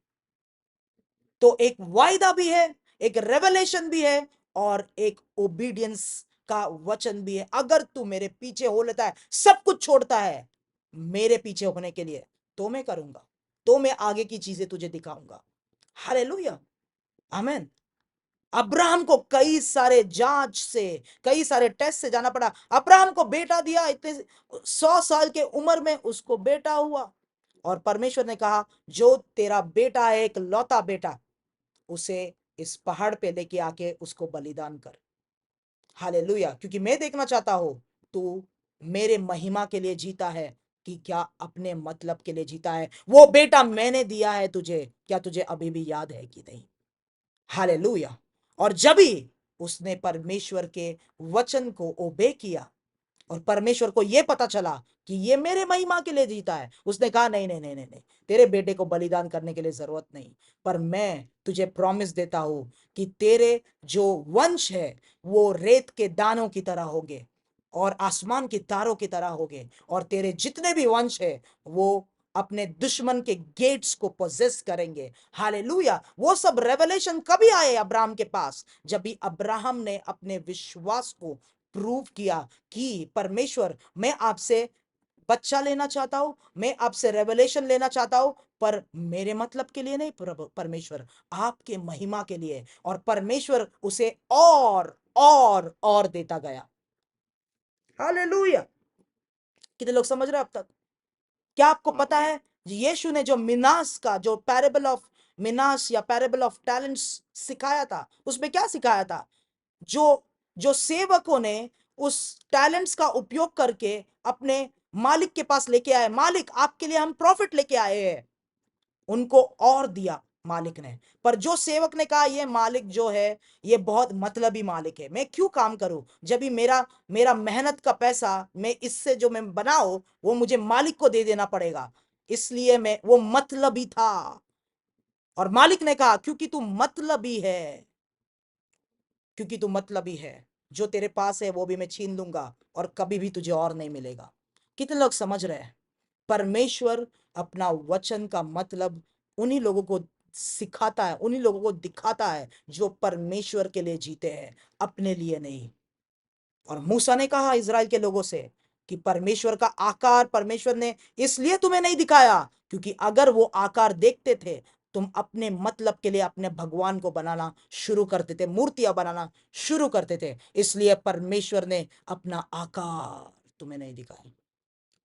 तो एक वायदा भी है, एक रेवलेशन भी है, और एक ओबीडियंस का वचन भी है। अगर तू मेरे पीछे हो लेता है, सब कुछ छोड़ता है मेरे पीछे होने के लिए, तो मैं करूंगा, तो मैं आगे की चीजें तुझे दिखाऊंगा। हालेलुया, आमीन। अब्राहम को कई सारे जांच से, कई सारे टेस्ट से जाना पड़ा। अब्राहम को बेटा दिया, इतने 100 साल के उम्र में उसको बेटा हुआ, और परमेश्वर ने कहा, जो तेरा बेटा है, एक लौता बेटा, उसे इस पहाड़ पे लेके आके उसको बलिदान कर। हालेलुया, क्योंकि मैं देखना चाहता हूं तू मेरे महिमा के लिए जीता है कि क्या अपने मतलब के लिए जीता है। वो बेटा मैंने दिया है तुझे, क्या तुझे अभी भी याद है कि नहीं? हालेलुया। और जब ही उसने परमेश्वर के वचन को ओबे किया, और परमेश्वर को यह पता चला कि ये मेरे महिमा के लिए जीता है, उसने कहा, नहीं नहीं नहीं नहीं नहीं, तेरे बेटे को बलिदान करने के लिए जरूरत नहीं, पर मैं तुझे प्रॉमिस देता हूं कि तेरे जो वंश है वो रेत के दानों की तरह होंगे और आसमान की तारों की तरह होंगे, और तेरे जितने भी वंश है वो अपने दुश्मन के गेट्स को पोजेस करेंगे। हालेलुया। वो सब रेवलेशन कभी आए अब्राहम के पास? जब भी अब्राहम ने अपने विश्वास को प्रूव किया कि परमेश्वर, मैं आपसे बच्चा लेना चाहता हूं, मैं आपसे रेवलेशन लेना चाहता हूं, पर मेरे मतलब के लिए नहीं, परमेश्वर आपके महिमा के लिए। और परमेश्वर उसे और देता गया। हालेलुया। कितने लोग समझ रहे हैं अब तक? क्या आपको पता है यीशु ने जो मिनास का, जो पैरेबल ऑफ मिनास या पैरेबल ऑफ टैलेंट्स सिखाया था, उसमें क्या सिखाया था? जो जो सेवकों ने उस टैलेंट्स का उपयोग करके अपने मालिक के पास लेके आए, मालिक आपके लिए हम प्रॉफिट लेके आए हैं, उनको और दिया मालिक ने। पर जो सेवक ने कहा, ये मालिक जो है ये बहुत मतलबी मालिक है, मैं क्यों काम करूं, जब भी मेरा मेरा मेहनत का पैसा, मैं इससे जो मैं बनाऊं वो मुझे मालिक को दे देना पड़ेगा, इसलिए मैं, वो मतलबी था। और मालिक ने कहा, क्योंकि तू मतलबी है, जो तेरे पास है वो भी मैं छीन लूंगा और कभी भी तुझे और नहीं मिलेगा। कितने लोग समझ रहे हैं? परमेश्वर अपना वचन का मतलब उन्हीं लोगों को सिखाता है, उन्हीं लोगों को दिखाता है जो परमेश्वर के लिए जीते हैं, अपने लिए नहीं। और मूसा ने कहा इजराइल के लोगों से कि परमेश्वर का आकार परमेश्वर ने इसलिए तुम्हें नहीं दिखाया क्योंकि अगर वो आकार देखते थे तुम अपने मतलब के लिए अपने भगवान को बनाना शुरू करते थे, मूर्तियां बनाना शुरू करते थे। इसलिए परमेश्वर ने अपना आकार तुम्हें नहीं दिखाया।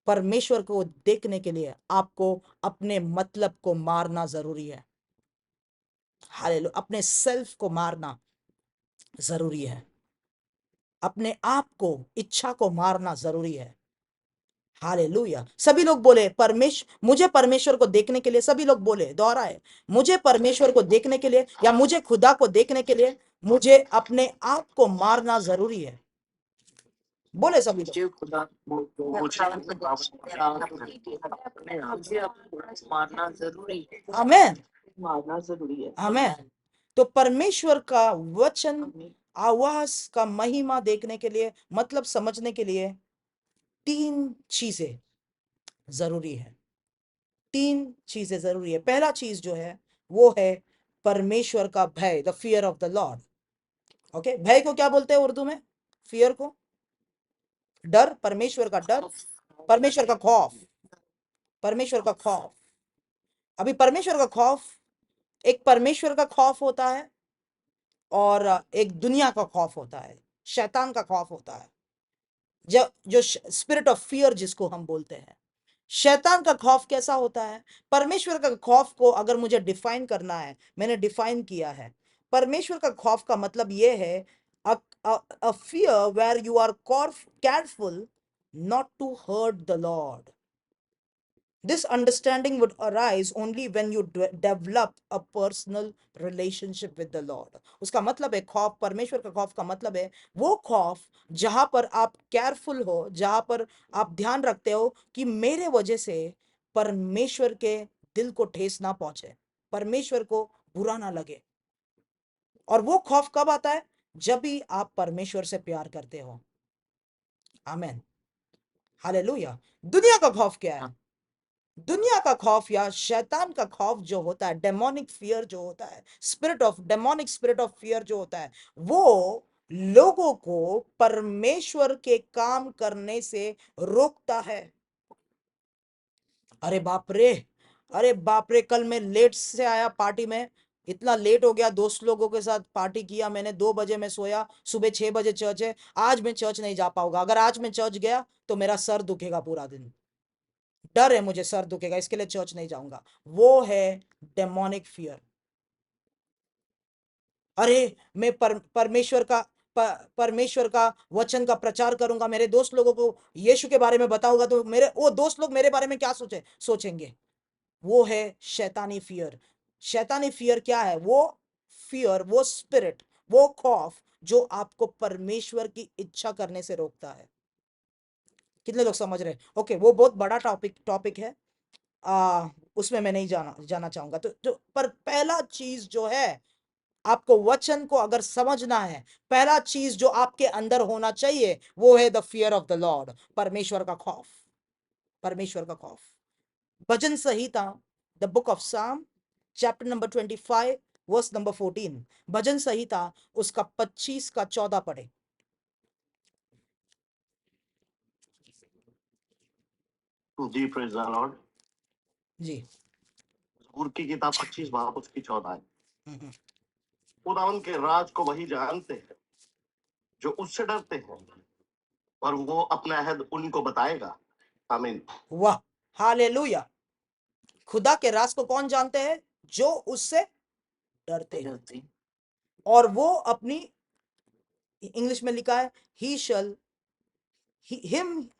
परमेश्वर को देखने के लिए आपको अपने मतलब को मारना जरूरी है। हालेलुया, अपने सेल्फ को मारना जरूरी है, अपने आप को, इच्छा को मारना जरूरी है। हालेलुया। सभी लोग बोले मुझे परमेश्वर को देखने के लिए, सभी लोग बोले, दोहराए, मुझे परमेश्वर को देखने के लिए या मुझे खुदा को देखने के लिए मुझे अपने आप को मारना जरूरी है। बोले सभी लोग। मुझे खुदा मुझे अपने आप को मारना जरूरी है। आमेन, मारना जरूरी है। आमेन। तो परमेश्वर का वचन, आवाज का महिमा देखने के लिए, मतलब समझने के लिए 3 चीजें जरूरी है। 3 चीजें जरूरी है। पहला चीज जो है वो है परमेश्वर का भय, the fear of the Lord. Okay, भय को क्या बोलते हैं उर्दू में? फियर को डर, परमेश्वर का डर, परमेश्वर का खौफ, परमेश्वर का खौफ। अभी परमेश्वर का खौफ, एक परमेश्वर का खौफ होता है और एक दुनिया का खौफ होता है, शैतान का खौफ होता है। जो स्पिरिट ऑफ फियर जिसको हम बोलते हैं। शैतान का खौफ कैसा होता है? परमेश्वर का खौफ को अगर मुझे डिफाइन करना है, मैंने डिफाइन किया है। परमेश्वर का खौफ का मतलब यह है a fear where you are careful not to hurt the Lord. This understanding would arise only when you develop a personal relationship with the Lord. उसका मतलब है खौफ, परमेश्वर का खौफ का मतलब है वो खौफ जहां पर आप केयरफुल हो, जहां पर आप ध्यान रखते हो कि मेरे वजह से परमेश्वर के दिल को ठेस ना पहुंचे, परमेश्वर को बुरा ना लगे। और वो खौफ कब आता है? जब भी आप परमेश्वर से प्यार करते हो। आमेन, हालेलुया। दुनिया का खौफ क्या है? दुनिया का खौफ या शैतान का खौफ जो होता है, डेमोनिक फियर जो होता है, डेमोनिक स्पिरिट ऑफ फियर जो होता है, वो लोगों को परमेश्वर के काम करने से रोकता है। अरे बाप रे, अरे बाप रे, कल मैं लेट से आया पार्टी में, इतना लेट हो गया, दोस्त लोगों के साथ पार्टी किया मैंने, 2 बजे मैं सोया, सुबह 6 बजे चर्च है। आज मैं चर्च नहीं जा पाऊंगा। अगर आज मैं चर्च गया तो मेरा सर दुखेगा पूरा दिन। डर है मुझे, सर दुखेगा, इसके लिए चर्च नहीं जाऊंगा। वो है डेमोनिक फियर। अरे मैं परमेश्वर का वचन का प्रचार करूंगा, मेरे दोस्त लोगों को यीशु के बारे में बताऊंगा तो मेरे वो दोस्त लोग मेरे बारे में क्या सोचेंगे। वो है शैतानी फियर। शैतानी फियर क्या है? वो फियर, वो स्पिरिट, वो खौफ जो आपको परमेश्वर की इच्छा करने से रोकता है। कितने लोग समझ रहे हैं? ओके, वो बहुत बड़ा टॉपिक है, उसमें मैं नहीं जाना चाहूंगा। तो पर पहला चीज जो है, आपको वचन को अगर समझना है, पहला चीज जो आपके अंदर होना चाहिए वो है the fear of the Lord, परमेश्वर का खौफ, परमेश्वर का खौफ। भजन संहिता, द बुक ऑफ साम, चैप्टर नंबर 25 वर्स नंबर 14। भजन संहिता उसका 25 का 14 पढ़े। जी, प्रेज द लॉर्ड। जी। जबूर की किताब 25 बाब उसकी 14 है। हम्म। खुदावन के राज को वही जानते हैं जो उससे डरते हैं, और वो अपना अहद उनको बताएगा। आमीन। वाह, हालेलुया। खुदा के राज को कौन जानते हैं? जो उससे डरते हैं। और वो अपनी, इंग्लिश में लिखा है, him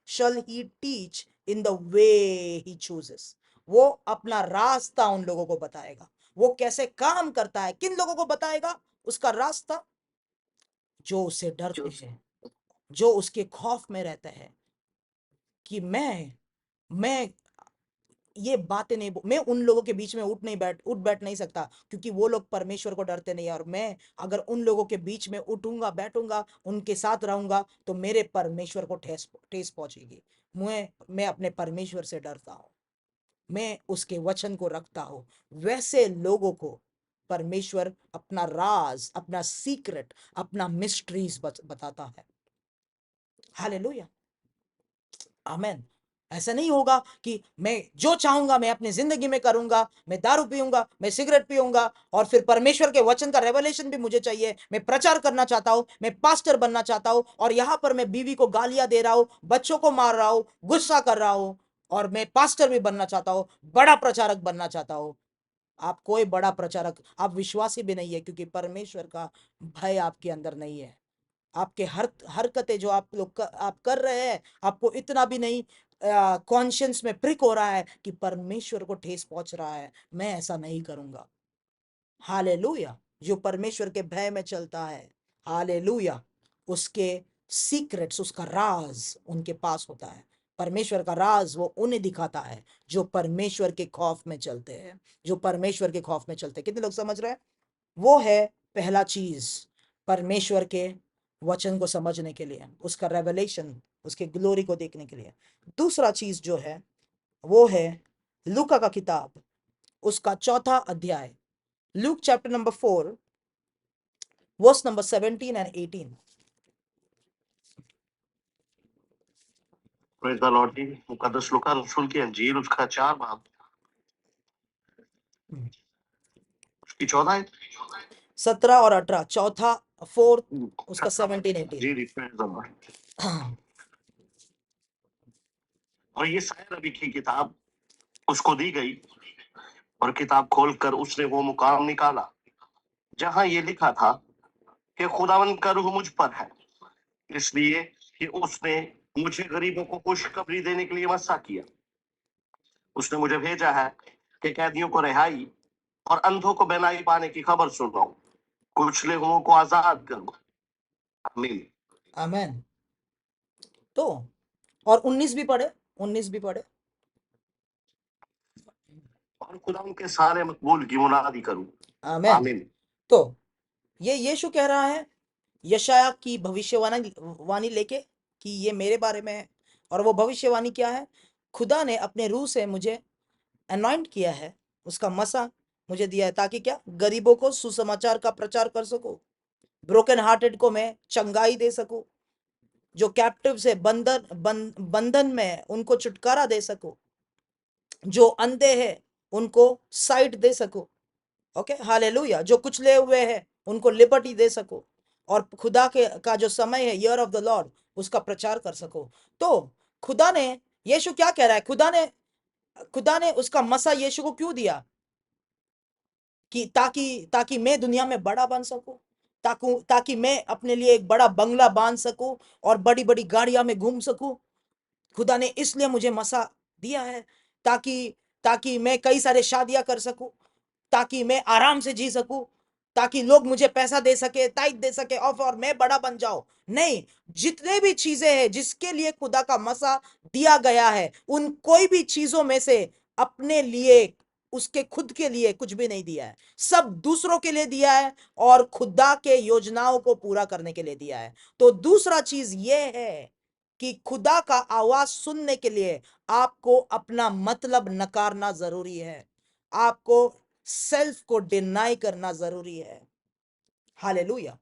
shall he teach in the way he chooses. वो अपना रास्ता उन लोगों को बताएगा। वो कैसे काम करता है, किन लोगों को बताएगा उसका रास्ता? जो उसे डरते हैं, जो उसके खौफ में रहते हैं कि मैं ये बातें नहीं, मैं उन लोगों के बीच में उठ बैठ नहीं सकता क्योंकि वो लोग परमेश्वर को डरते नहीं है। और मैं अगर उन लोगों के बीच में उठूंगा, बैठूंगा, उनके साथ रहूंगा तो मेरे परमेश्वर को ठेस पहुंचेगी। मैं अपने परमेश्वर से डरता हूं। मैं उसके वचन को रखता हूं, वैसे लोगों को परमेश्वर अपना राज, अपना सीक्रेट, अपना मिस्ट्रीज बताता है। हालेलुया, आमेन। ऐसा नहीं होगा कि मैं जो चाहूंगा मैं अपनी जिंदगी में करूंगा, मैं दारू पीऊंगा, मैं सिगरेट पीऊंगा, और फिर परमेश्वर के वचन का रेवलेशन भी मुझे चाहिए, मैं प्रचार करना चाहता हूं, मैं पास्टर बनना चाहता हूं, और यहां पर मैं बीवी को गालियां दे रहा हूं, बच्चों को मार रहा हूं, गुस्सा कर रहा हूं, और मैं पास्टर भी बनना चाहता हूं, बड़ा प्रचारक बनना चाहता हूं। आप कोई बड़ा प्रचारक, आप विश्वासी भी नहीं है, क्योंकि परमेश्वर का भय आपके अंदर नहीं है। आपके हर हरकतें जो आप लोग आप कर रहे हैं, आपको इतना भी नहीं कॉन्शियंस में प्रिक हो रहा है कि परमेश्वर को ठेस पहुंच रहा है, मैं ऐसा नहीं करूंगा। हालेलुया। जो परमेश्वर के भय में चलता है, हालेलुया, उसके सीक्रेट्स, उसका राज उनके पास होता है। परमेश्वर का राज वो उन्हें दिखाता है जो परमेश्वर के खौफ में चलते हैं, जो परमेश्वर के खौफ में चलते हैं। कितने लोग समझ रहे हैं? वो है पहला चीज, परमेश्वर के वचन को समझने के लिए, उसका रेवलेशन, उसके ग्लोरी को देखने के लिए। दूसरा चीज जो है वो है लूका का किताब, उसका 4 अध्याय, Luke chapter number 4 verse number 17 and 18। Praise the Lord जी। मुकद्दस लूका रसूल की अंजील उसका 4 बाब उसकी 14 17 और 18, चौथा 4 उसका 17 18। जी प्रेज द लॉर्ड। और ये शायद अभी की किताब उसको दी गई, और किताब खोलकर उसने वो मुकाम निकाला जहां ये लिखा था कि खुदावन का रूह मुझ पर है, इसलिए कि उसने मुझे गरीबों को खुशखबरी देने के लिए मसा किया। उसने मुझे भेजा है कि कैदियों को रिहाई और अंधों को बेनाई पाने की खबर सुनाऊं, कुचले हुओं को आजाद करूं। आमीन, आमेन। तो और 19 भी पढ़े, 19 भी पढ़े। और खुदा के सारे मकबूल की मुनादी करूं। आमेन। आमीन। तो ये यीशु कह रहा है यशाया की भविष्यवाणी वाणी लेके कि ये मेरे बारे में है। और वो भविष्यवाणी क्या है? खुदा ने अपने रूह से मुझे अनॉइंट किया है, उसका मसा मुझे दिया है, ताकि क्या, गरीबों को सुसमाचार का प्रचार कर सकूं, ब्रोकन हार्टेड को मैं चंगाई दे सकूं, जो कैप्टिव से बंधन में उनको छुटकारा दे सकूं, जो अंधे हैं उनको साइट दे सकूं। Okay, hallelujah. जो कुचले हुए हैं उनको लिबर्टी दे सको, और खुदा के का जो समय है, ईयर ऑफ द लॉर्ड, उसका प्रचार कर सको। तो खुदा ने, यीशु क्या कह रहा है? खुदा ने उसका मसा यीशु को क्यों दिया? कि ताकि ताकि मैं दुनिया में बड़ा बन सकूं, ताकि मैं अपने लिए एक बड़ा बंगला बांध सकूं और बड़ी बड़ी गाड़ियां में घूम सकूं। खुदा ने इसलिए मुझे मसा दिया है, ताकि ताकि मैं कई सारे शादियां कर सकूं, ताकि मैं आराम से जी सकूं, ताकि लोग मुझे पैसा दे सके, ताइद दे सके, और मैं बड़ा बन जाऊं। नहीं, जितने भी चीजें हैं जिसके लिए खुदा का मसा दिया गया है, उन कोई भी चीजों में से अपने लिए, उसके खुद के लिए कुछ भी नहीं दिया है, सब दूसरों के लिए दिया है और खुदा के योजनाओं को पूरा करने के लिए दिया है। तो दूसरा चीज यह है कि खुदा का आवाज सुनने के लिए आपको अपना मतलब नकारना जरूरी है, आपको सेल्फ को डिनाई करना जरूरी है। हालेलुया।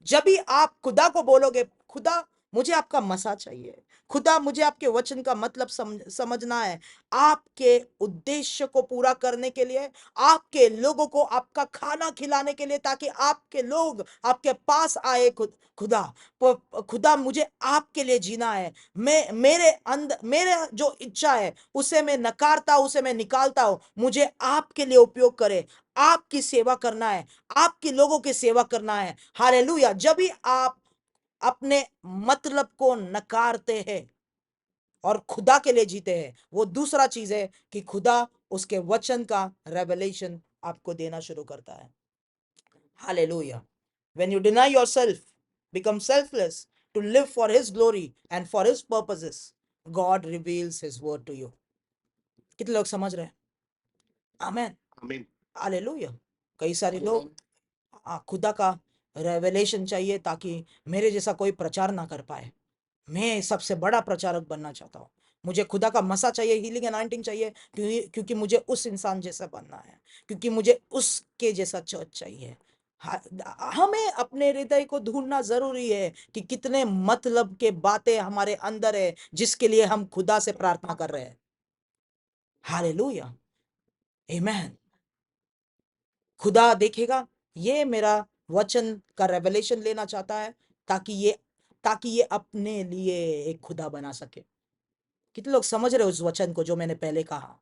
जब भी आप खुदा को बोलोगे, खुदा मुझे आपका मसा चाहिए, खुदा मुझे आपके वचन का मतलब समझना है, आपके उद्देश्य को पूरा करने के लिए, आपके लोगों को आपका खाना खिलाने के लिए, ताकि आपके लोग आपके पास आए। खुदा मुझे आपके लिए जीना है। मैं मेरे अंदर, मेरे जो इच्छा है उसे मैं नकारता हूं, उसे मैं निकालता हूं, मुझे आपके लिए उपयोग करे, आपकी सेवा करना है, आपके लोगों की सेवा करना है। हालेलुया। जब भी आप अपने मतलब को नकारते हैं और खुदा के लिए जीते हैं, वो दूसरा चीज है कि खुदा उसके वचन का रेवलेशन आपको देना शुरू करता है। Hallelujah. When you deny yourself, become selfless to live for his glory and for his purposes, God reveals his word to you. कितने लोग समझ रहे हैं? आमेन, आमीन, हालेलुया। कई सारे लोग खुदा का रेवलेशन चाहिए ताकि मेरे जैसा कोई प्रचार ना कर पाए, मैं सबसे बड़ा प्रचारक बनना चाहता हूँ, मुझे खुदा का मसा चाहिए, हीलिंग अनॉइंटिंग चाहिए, क्योंकि मुझे उस इंसान जैसा बनना है, क्योंकि मुझे उसके जैसा चर्च चाहिए। हमें अपने हृदय को ढूंढना जरूरी है कि कितने मतलब के बातें हमारे अंदर है जिसके लिए हम खुदा से प्रार्थना कर रहे हैं। हालेलुया, आमीन। खुदा देखेगा, ये मेरा वचन का रेवलेशन लेना चाहता है ताकि ये अपने लिए एक खुदा बना सके। कितने लोग समझ रहे हो उस वचन को जो मैंने पहले कहा?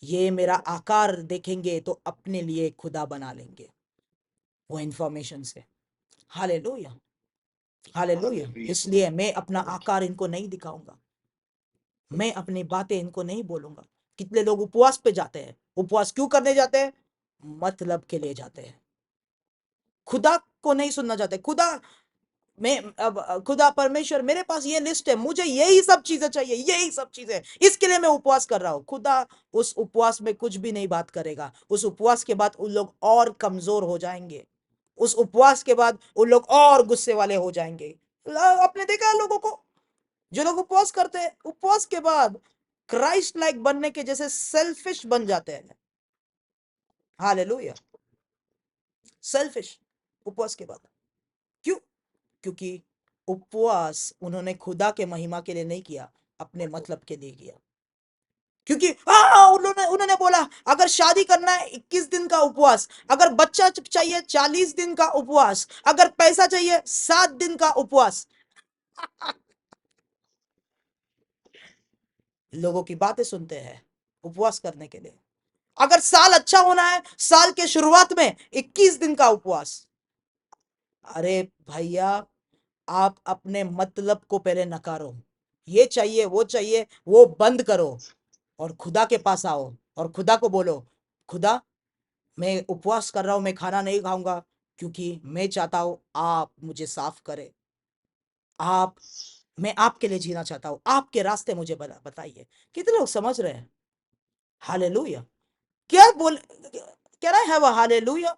ये मेरा आकार देखेंगे तो अपने लिए एक खुदा बना लेंगे वो इंफॉर्मेशन से। Hallelujah, hallelujah. इसलिए मैं अपना आकार इनको नहीं दिखाऊंगा, मैं अपनी बातें इनको नहीं बोलूंगा। कितने लोग उपवास पे जाते हैं? उपवास क्यों करने जाते हैं? मतलब के लिए जाते हैं, खुदा को नहीं सुनना चाहते। खुदा परमेश्वर, मेरे पास ये लिस्ट है, मुझे यही सब चीजें चाहिए, यही सब चीजें, इसके लिए मैं उपवास कर रहा हूं। खुदा उस उपवास में कुछ भी नहीं बात करेगा। उस उपवास के बाद उन लोग और कमजोर हो जाएंगे, उस उपवास के बाद उन लोग और गुस्से वाले हो जाएंगे। आपने देखा है लोगों को, जो लोग उपवास करते हैं, उपवास के बाद क्राइस्ट लाइक बनने के जैसे सेल्फिश बन जाते हैं। हालेलुया, सेल्फिश उपवास के बाद। क्यों? क्योंकि उपवास उन्होंने खुदा के महिमा के लिए नहीं किया, अपने मतलब के लिए किया। क्योंकि उन्होंने उन्होंने बोला अगर शादी करना है 21 दिन का उपवास, अगर बच्चा चाहिए 40 दिन का उपवास, अगर पैसा चाहिए 7 दिन का उपवास। लोगों की बातें सुनते हैं उपवास करने के लिए। अगर साल अच्छा होना है, साल के शुरुआत में 21 दिन का उपवास। अरे भैया, आप अपने मतलब को पहले नकारो, ये चाहिए वो चाहिए वो बंद करो और खुदा के पास आओ और खुदा को बोलो, खुदा मैं उपवास कर रहा हूं, मैं खाना नहीं खाऊंगा, क्योंकि मैं चाहता हूं आप मुझे साफ करें। मैं आपके लिए जीना चाहता हूं, आपके रास्ते मुझे बताइए। कितने लोग समझ रहे हैं? हालेलुया। क्या बोल can I have a hallelujah?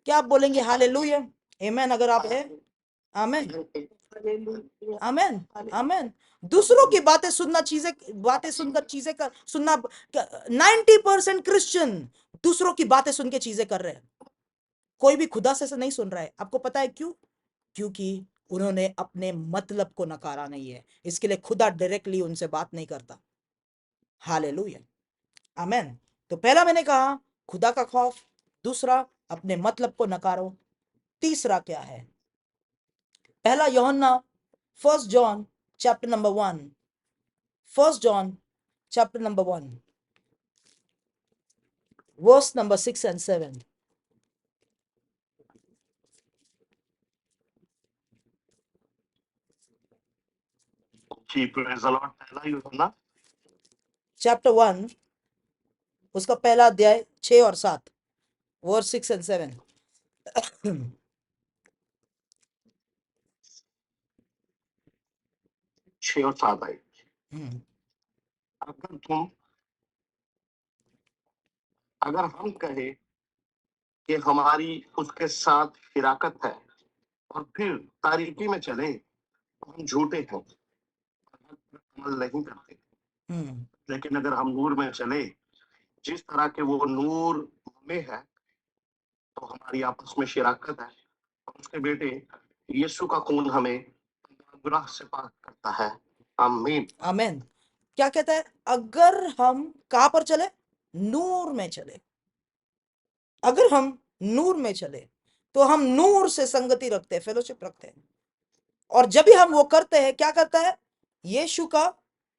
क्या आप बोलेंगे हालेलुया? आमेन अगर आप है। आमेन, हालेलुया, आमेन, हालेलुया। आमेन। दूसरों की बातें सुनकर चीजें कर सुनना। 90% क्रिश्चियन दूसरों की बातें सुन के चीजें कर रहे हैं, कोई भी खुदा से नहीं सुन रहा है। आपको पता है क्यों? क्योंकि उन्होंने अपने मतलब को नकारा नहीं है, इसके लिए खुदा डायरेक्टली उनसे बात नहीं करता। हालेलुया, आमेन। तो पहला मैंने कहा खुदा का खौफ, दूसरा अपने मतलब को नकारो, तीसरा क्या है? पहला यूहन्ना, 1 John chapter number 1, 1 John chapter number 1 verse number 6 and 7। जी प्रेज द लॉर्ड। पहला यूहन्ना चैप्टर 1 उसका पहला अध्याय 6 और 7, वर्स 6 and 7। 6 और 7 आई। हम्म, अगर हम कहें कि हमारी उसके साथ हिराकत है और फिर तारीकी में चले तो हम झूठे हैं, अमल नहीं करते। हम्म, लेकिन अगर हम नूर में चले जिस तरह के वो नूर में है, तो हमारी आपस में शिराकत है और उसके बेटे यीशु का खून हमें गुनाह से पाक करता है। आमीन, आमेन। क्या कहता है? अगर हम कहां पर चले? नूर में चले। अगर हम नूर में चले तो हम नूर से संगति रखते हैं, फेलोशिप रखते हैं। और जब भी हम वो करते हैं, क्या करता है? यीशु का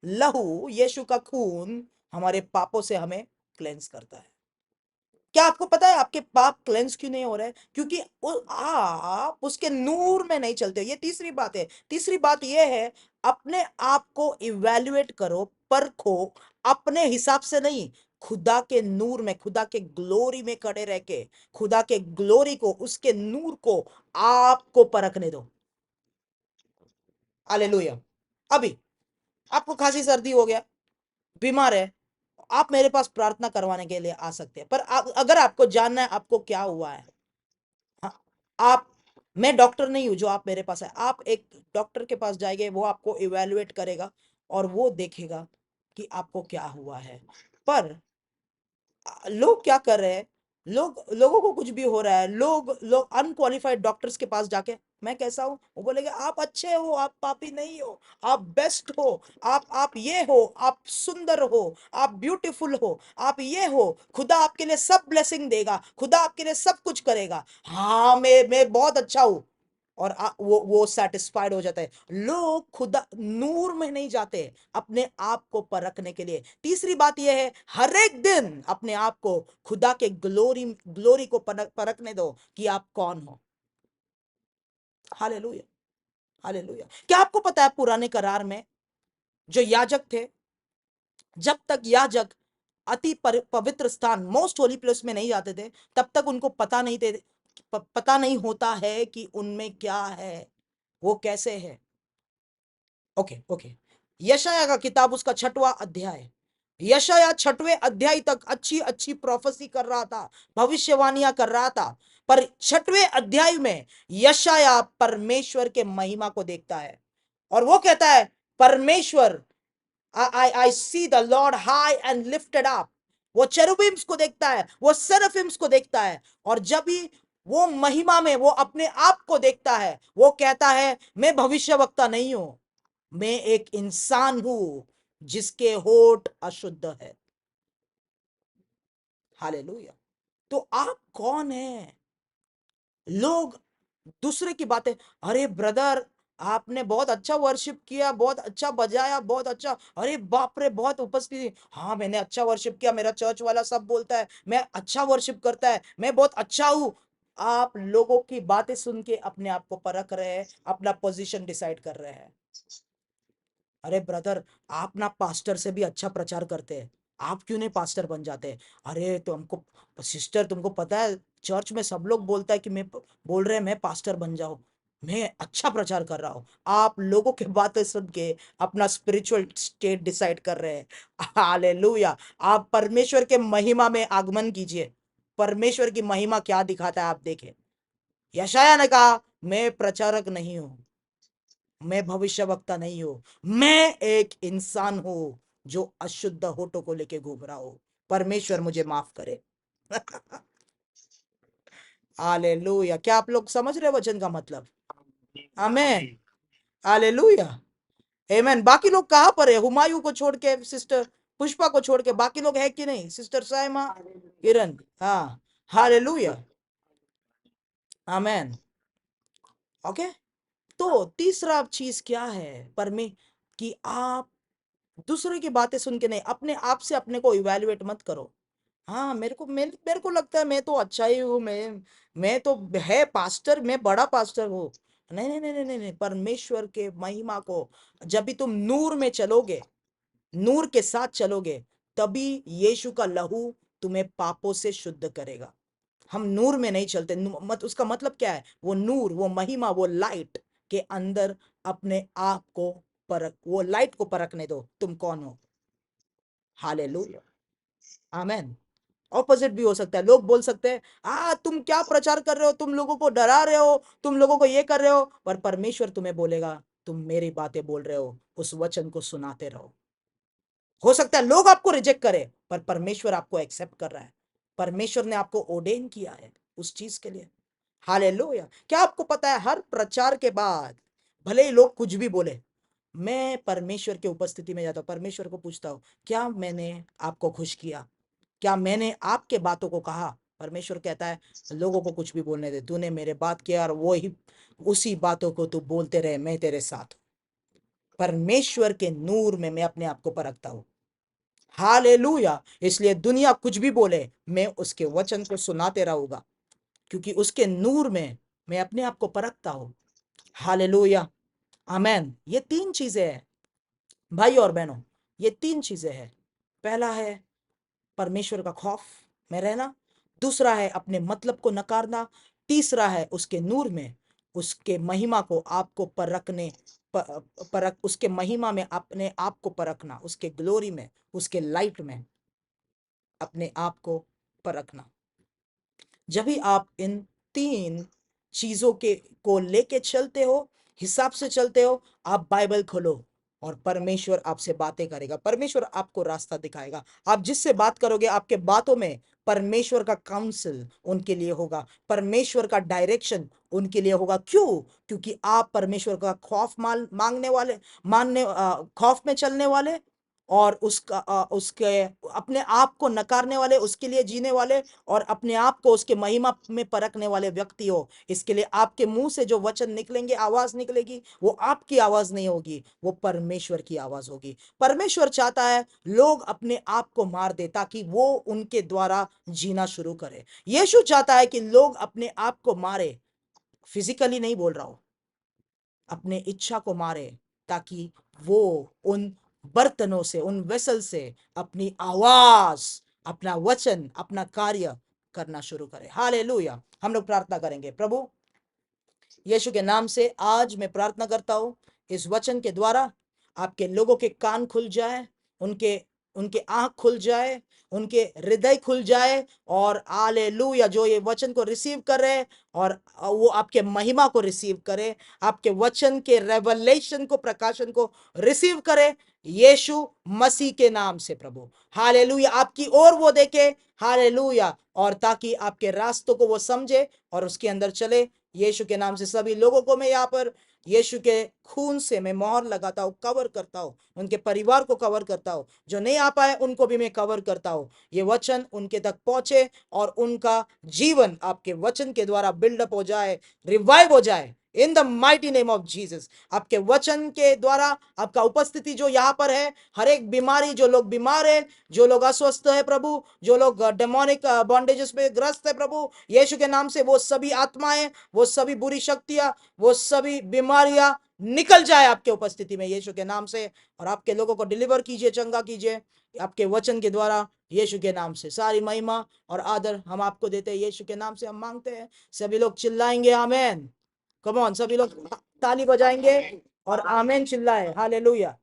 लहू, यीशु का खून हमारे पापों से हमें क्लेंस करता है। क्या आपको पता है आपके पाप क्लेंस क्यों नहीं हो रहे? क्योंकि आप उसके नूर में नहीं चलते। ये तीसरी बात है। तीसरी बात ये है, अपने आप को इवैल्यूएट करो, परखो, अपने हिसाब से नहीं, खुदा के नूर में, खुदा के ग्लोरी में खड़े रह के खुदा के ग्लोरी को, उसके नूर को आपको परखने दो। हालेलुया। अभी आपको खांसी सर्दी हो गया, बीमार है, आप मेरे पास प्रार्थना करवाने के लिए आ सकते हैं। पर अगर आपको जानना है आपको क्या हुआ है, हाँ, आप मैं डॉक्टर नहीं हूं जो आप मेरे पास है, आप एक डॉक्टर के पास जाएंगे, वो आपको इवैल्यूएट करेगा, और वो देखेगा कि आपको क्या हुआ है। पर लोग क्या कर रहे हैं, लोगों को कुछ भी हो रहा है, लोग अनक्वालिफाइड डॉक्टर्स के पास जाके मैं कैसा हूं, वो बोलेंगे आप अच्छे हो, आप पापी नहीं हो, आप बेस्ट हो, आप ये हो, आप सुंदर हो, आप ब्यूटीफुल हो, आप ये हो, खुदा आपके लिए सब ब्लेसिंग देगा, खुदा आपके लिए सब कुछ करेगा, हाँ मैं बहुत अच्छा हूं। और वो सेटिस्फाइड हो जाता है। लोग खुदा नूर में नहीं जाते अपने आप को परखने के लिए। तीसरी बात यह है, हर एक दिन अपने आप को खुदा के ग्लोरी को परखने दो कि आप कौन हो। Hallelujah, hallelujah. क्या आपको पता है पुराने करार में जो याजक थे, जब तक याजक अति पवित्र स्थान मोस्ट होली प्लेस में नहीं जाते थे, तब तक उनको पता नहीं होता है कि उनमें क्या है, वो कैसे है। ओके ओके, यशाया का किताब उसका 6वां अध्याय, यशाया 6वें अध्याय तक अच्छी अच्छी प्रोफेसी कर रहा था, भविष्यवाणियां कर रहा था। पर 6वें अध्याय में यशाया परमेश्वर के महिमा को देखता है और वो कहता है, परमेश्वर, I see the Lord high and lifted up। वो चेरुबिम्स को देखता है, वो सेराफिम्स को देखता है, और जब भी वो महिमा में वो अपने आप को देखता है, वो कहता है मैं भविष्यवक्ता नहीं हूं, मैं एक इंसान हूं जिसके होठ अशुद्ध है। हालेलुया। तो आप कौन हैं? लोग दूसरे की बातें, अरे ब्रदर आपने बहुत अच्छा वर्शिप किया, बहुत अच्छा बजाया, बहुत अच्छा, अरे बाप रे बहुत उपस्थिति, हाँ मैंने अच्छा वर्शिप किया, मेरा चर्च वाला सब बोलता है मैं अच्छा वर्शिप करता है, मैं बहुत अच्छा हूं। आप लोगों की बातें सुन के अपने आप को परख रहे हैं, अपना पोजीशन डिसाइड कर रहे हैं। अरे ब्रदर, आप ना पास्टर से भी अच्छा प्रचार करते हैं, आप क्यों नहीं पास्टर बन जाते? अरे तो हमको, सिस्टर तुमको पता है चर्च में सब लोग बोलता है कि मैं बोल रहे हैं मैं पास्टर बन जाऊं, मैं अच्छा प्रचार कर रहा हूं। आप लोगों की बातें सुन के अपना स्पिरिचुअल स्टेट डिसाइड कर रहे हैं। हालेलुया। आप परमेश्वर के महिमा में आगमन कीजिए। परमेश्वर की महिमा क्या दिखाता है आप देखें। यशाया ने कहा मैं प्रचारक नहीं हूं, मैं भविष्यवक्ता नहीं हूं, मैं एक इंसान हूं जो अशुद्ध होठों को लेके घूम रहा हूं। परमेश्वर मुझे माफ करे। हालेलुया। क्या आप लोग समझ रहे वचन का मतलब? आमेन, हालेलुया, आमेन। बाकी लोग कहां पर है? हुमायूं को छोड़ के, सिस्टर पुष्पा को छोड़ के बाकी लोग है कि नहीं? सिस्टर साइमा, किरण, हाँ, हालेलुया, आमेन। ओके। तो तीसरा चीज क्या है परमे, कि आप दूसरे की बातें सुन के नहीं, अपने आप से अपने को इवैल्यूएट मत करो। हाँ मेरे को लगता है मैं तो अच्छा ही हूँ, मैं तो है पास्टर, मैं बड़ा पास्टर हूँ। नहीं नहीं नहीं नहीं नहीं नहीं, परमेश्वर के महिमा को, जब भी तुम नूर में चलोगे, नूर के साथ चलोगे, तभी यीशु का लहू तुम्हें पापों से शुद्ध करेगा। हम नूर में नहीं चलते, उसका मतलब क्या है? वो नूर, वो महिमा, वो लाइट के अंदर अपने आप को परख, वो लाइट को परखने दो तुम कौन हो। हालेलुया, आमेन। ऑपोजिट भी हो सकता है, लोग बोल सकते हैं तुम क्या प्रचार कर रहे हो, तुम लोगों को डरा रहे हो, तुम लोगों को ये कर रहे हो, पर परमेश्वर तुम्हें बोलेगा तुम मेरी बातें बोल रहे हो, उस वचन को सुनाते रहो। हो सकता है लोग आपको रिजेक्ट करे, पर परमेश्वर आपको एक्सेप्ट कर रहा है। परमेश्वर ने आपको ओर्डेन किया है उस चीज के लिए। हालेलुया। क्या आपको पता है हर प्रचार के बाद भले ही लोग कुछ भी बोले, मैं परमेश्वर की उपस्थिति में जाता हूं, परमेश्वर को पूछता हूं क्या मैंने आपको खुश किया, क्या मैंने आपके बातों को कहा? परमेश्वर कहता है लोगों को कुछ भी बोलने दे, तूने मेरे बात किया और वो ही उसी बातों को तू बोलते रहे, मैं तेरे साथ हूं। परमेश्वर के नूर में मैं अपने आप को परखता हूं। हालेलुया। इसलिए दुनिया कुछ भी बोले, मैं उसके वचन को सुनाते रहूंगा, क्योंकि उसके नूर में मैं अपने आप को परखता हूं। हालेलुया, आमेन। ये तीन चीजें हैं भाई और बहनों, ये तीन चीजें हैं। पहला है परमेश्वर का खौफ में रहना, दूसरा है अपने मतलब को नकारना, तीसरा है उसके नूर में उसके महिमा को आपको परखने, परख उसके महिमा में अपने आप को परखना, उसके ग्लोरी में, उसके लाइट में अपने आप को परखना। जब भी आप इन तीन चीजों के को लेके चलते हो, हिसाब से चलते हो, आप बाइबल खोलो, और परमेश्वर आपसे बातें करेगा, परमेश्वर आपको रास्ता दिखाएगा। आप जिससे बात करोगे, आपके बातों में परमेश्वर का काउंसिल उनके लिए होगा, परमेश्वर का डायरेक्शन उनके लिए होगा। क्यों? क्योंकि आप परमेश्वर का खौफ मांगने वाले, खौफ में चलने वाले, और उसके अपने आप को नकारने वाले, उसके लिए जीने वाले, और अपने आप को उसके महिमा में परखने वाले व्यक्ति हो। इसके लिए आपके मुंह से जो वचन निकलेंगे, आवाज निकलेगी, वो आपकी आवाज नहीं होगी, वो परमेश्वर की आवाज होगी। परमेश्वर चाहता है लोग अपने आप को मार दे ताकि वो उनके द्वारा जीना शुरू करे। यीशु चाहता है कि लोग अपने आप को मारे, फिजिकली नहीं बोल रहा हूं, अपने इच्छा को मारे, ताकि वो उन बर्तनों से, उन वेसल से अपनी आवाज, अपना वचन, अपना कार्य करना शुरू करे। हालेलुया। हम लोग प्रार्थना करेंगे। प्रभु यीशु के नाम से आज मैं प्रार्थना करता हूं, इस वचन के द्वारा आपके लोगों के कान खुल जाए, उनके उनके आंख खुल जाए, उनके हृदय खुल जाए, और हालेलुया, जो ये वचन को रिसीव कर रहे हैं, और वो आपके महिमा को रिसीव करे, आपके वचन के रेवलेशन को, प्रकाशन को रिसीव करे, यीशु मसीह के नाम से प्रभु। हालेलुया। आपकी ओर वो देखे, हालेलुया, और ताकि आपके रास्तों को वो समझे और उसके अंदर चले। यीशु के नाम से सभी लोगों को मैं यहाँ पर यीशु के खून से मैं मोहर लगाता हूँ, कवर करता हूँ, उनके परिवार को कवर करता हूँ, जो नहीं आ पाए उनको भी मैं कवर करता हूँ। ये वचन उनके तक पहुंचे और उनका जीवन आपके वचन के द्वारा बिल्डअप हो जाए, रिवाइव हो जाए, इन the mighty name of Jesus. आपके वचन के द्वारा आपका उपस्थिति जो यहाँ पर है, हर एक बीमारी, जो लोग बीमार है, जो लोग अस्वस्थ है प्रभु, जो लोग डेमोनिक बॉन्डेजेस पे ग्रस्त है प्रभु, यीशु के नाम से वो सभी आत्माएं, वो सभी बुरी शक्तियां, वो सभी बीमारियां निकल जाए आपके उपस्थिति में यीशु के नाम से। और आपके लोगों को डिलीवर कीजिए, चंगा कीजिए आपके वचन के द्वारा, यीशु के नाम से। सारी महिमा और आदर हम आपको देते हैं, यीशु के नाम से हम मांगते हैं। सभी लोग चिल्लाएंगे आमेन। कम ऑन, सभी लोग ताली बजाएंगे और आमेन चिल्लाए। हालेलुया।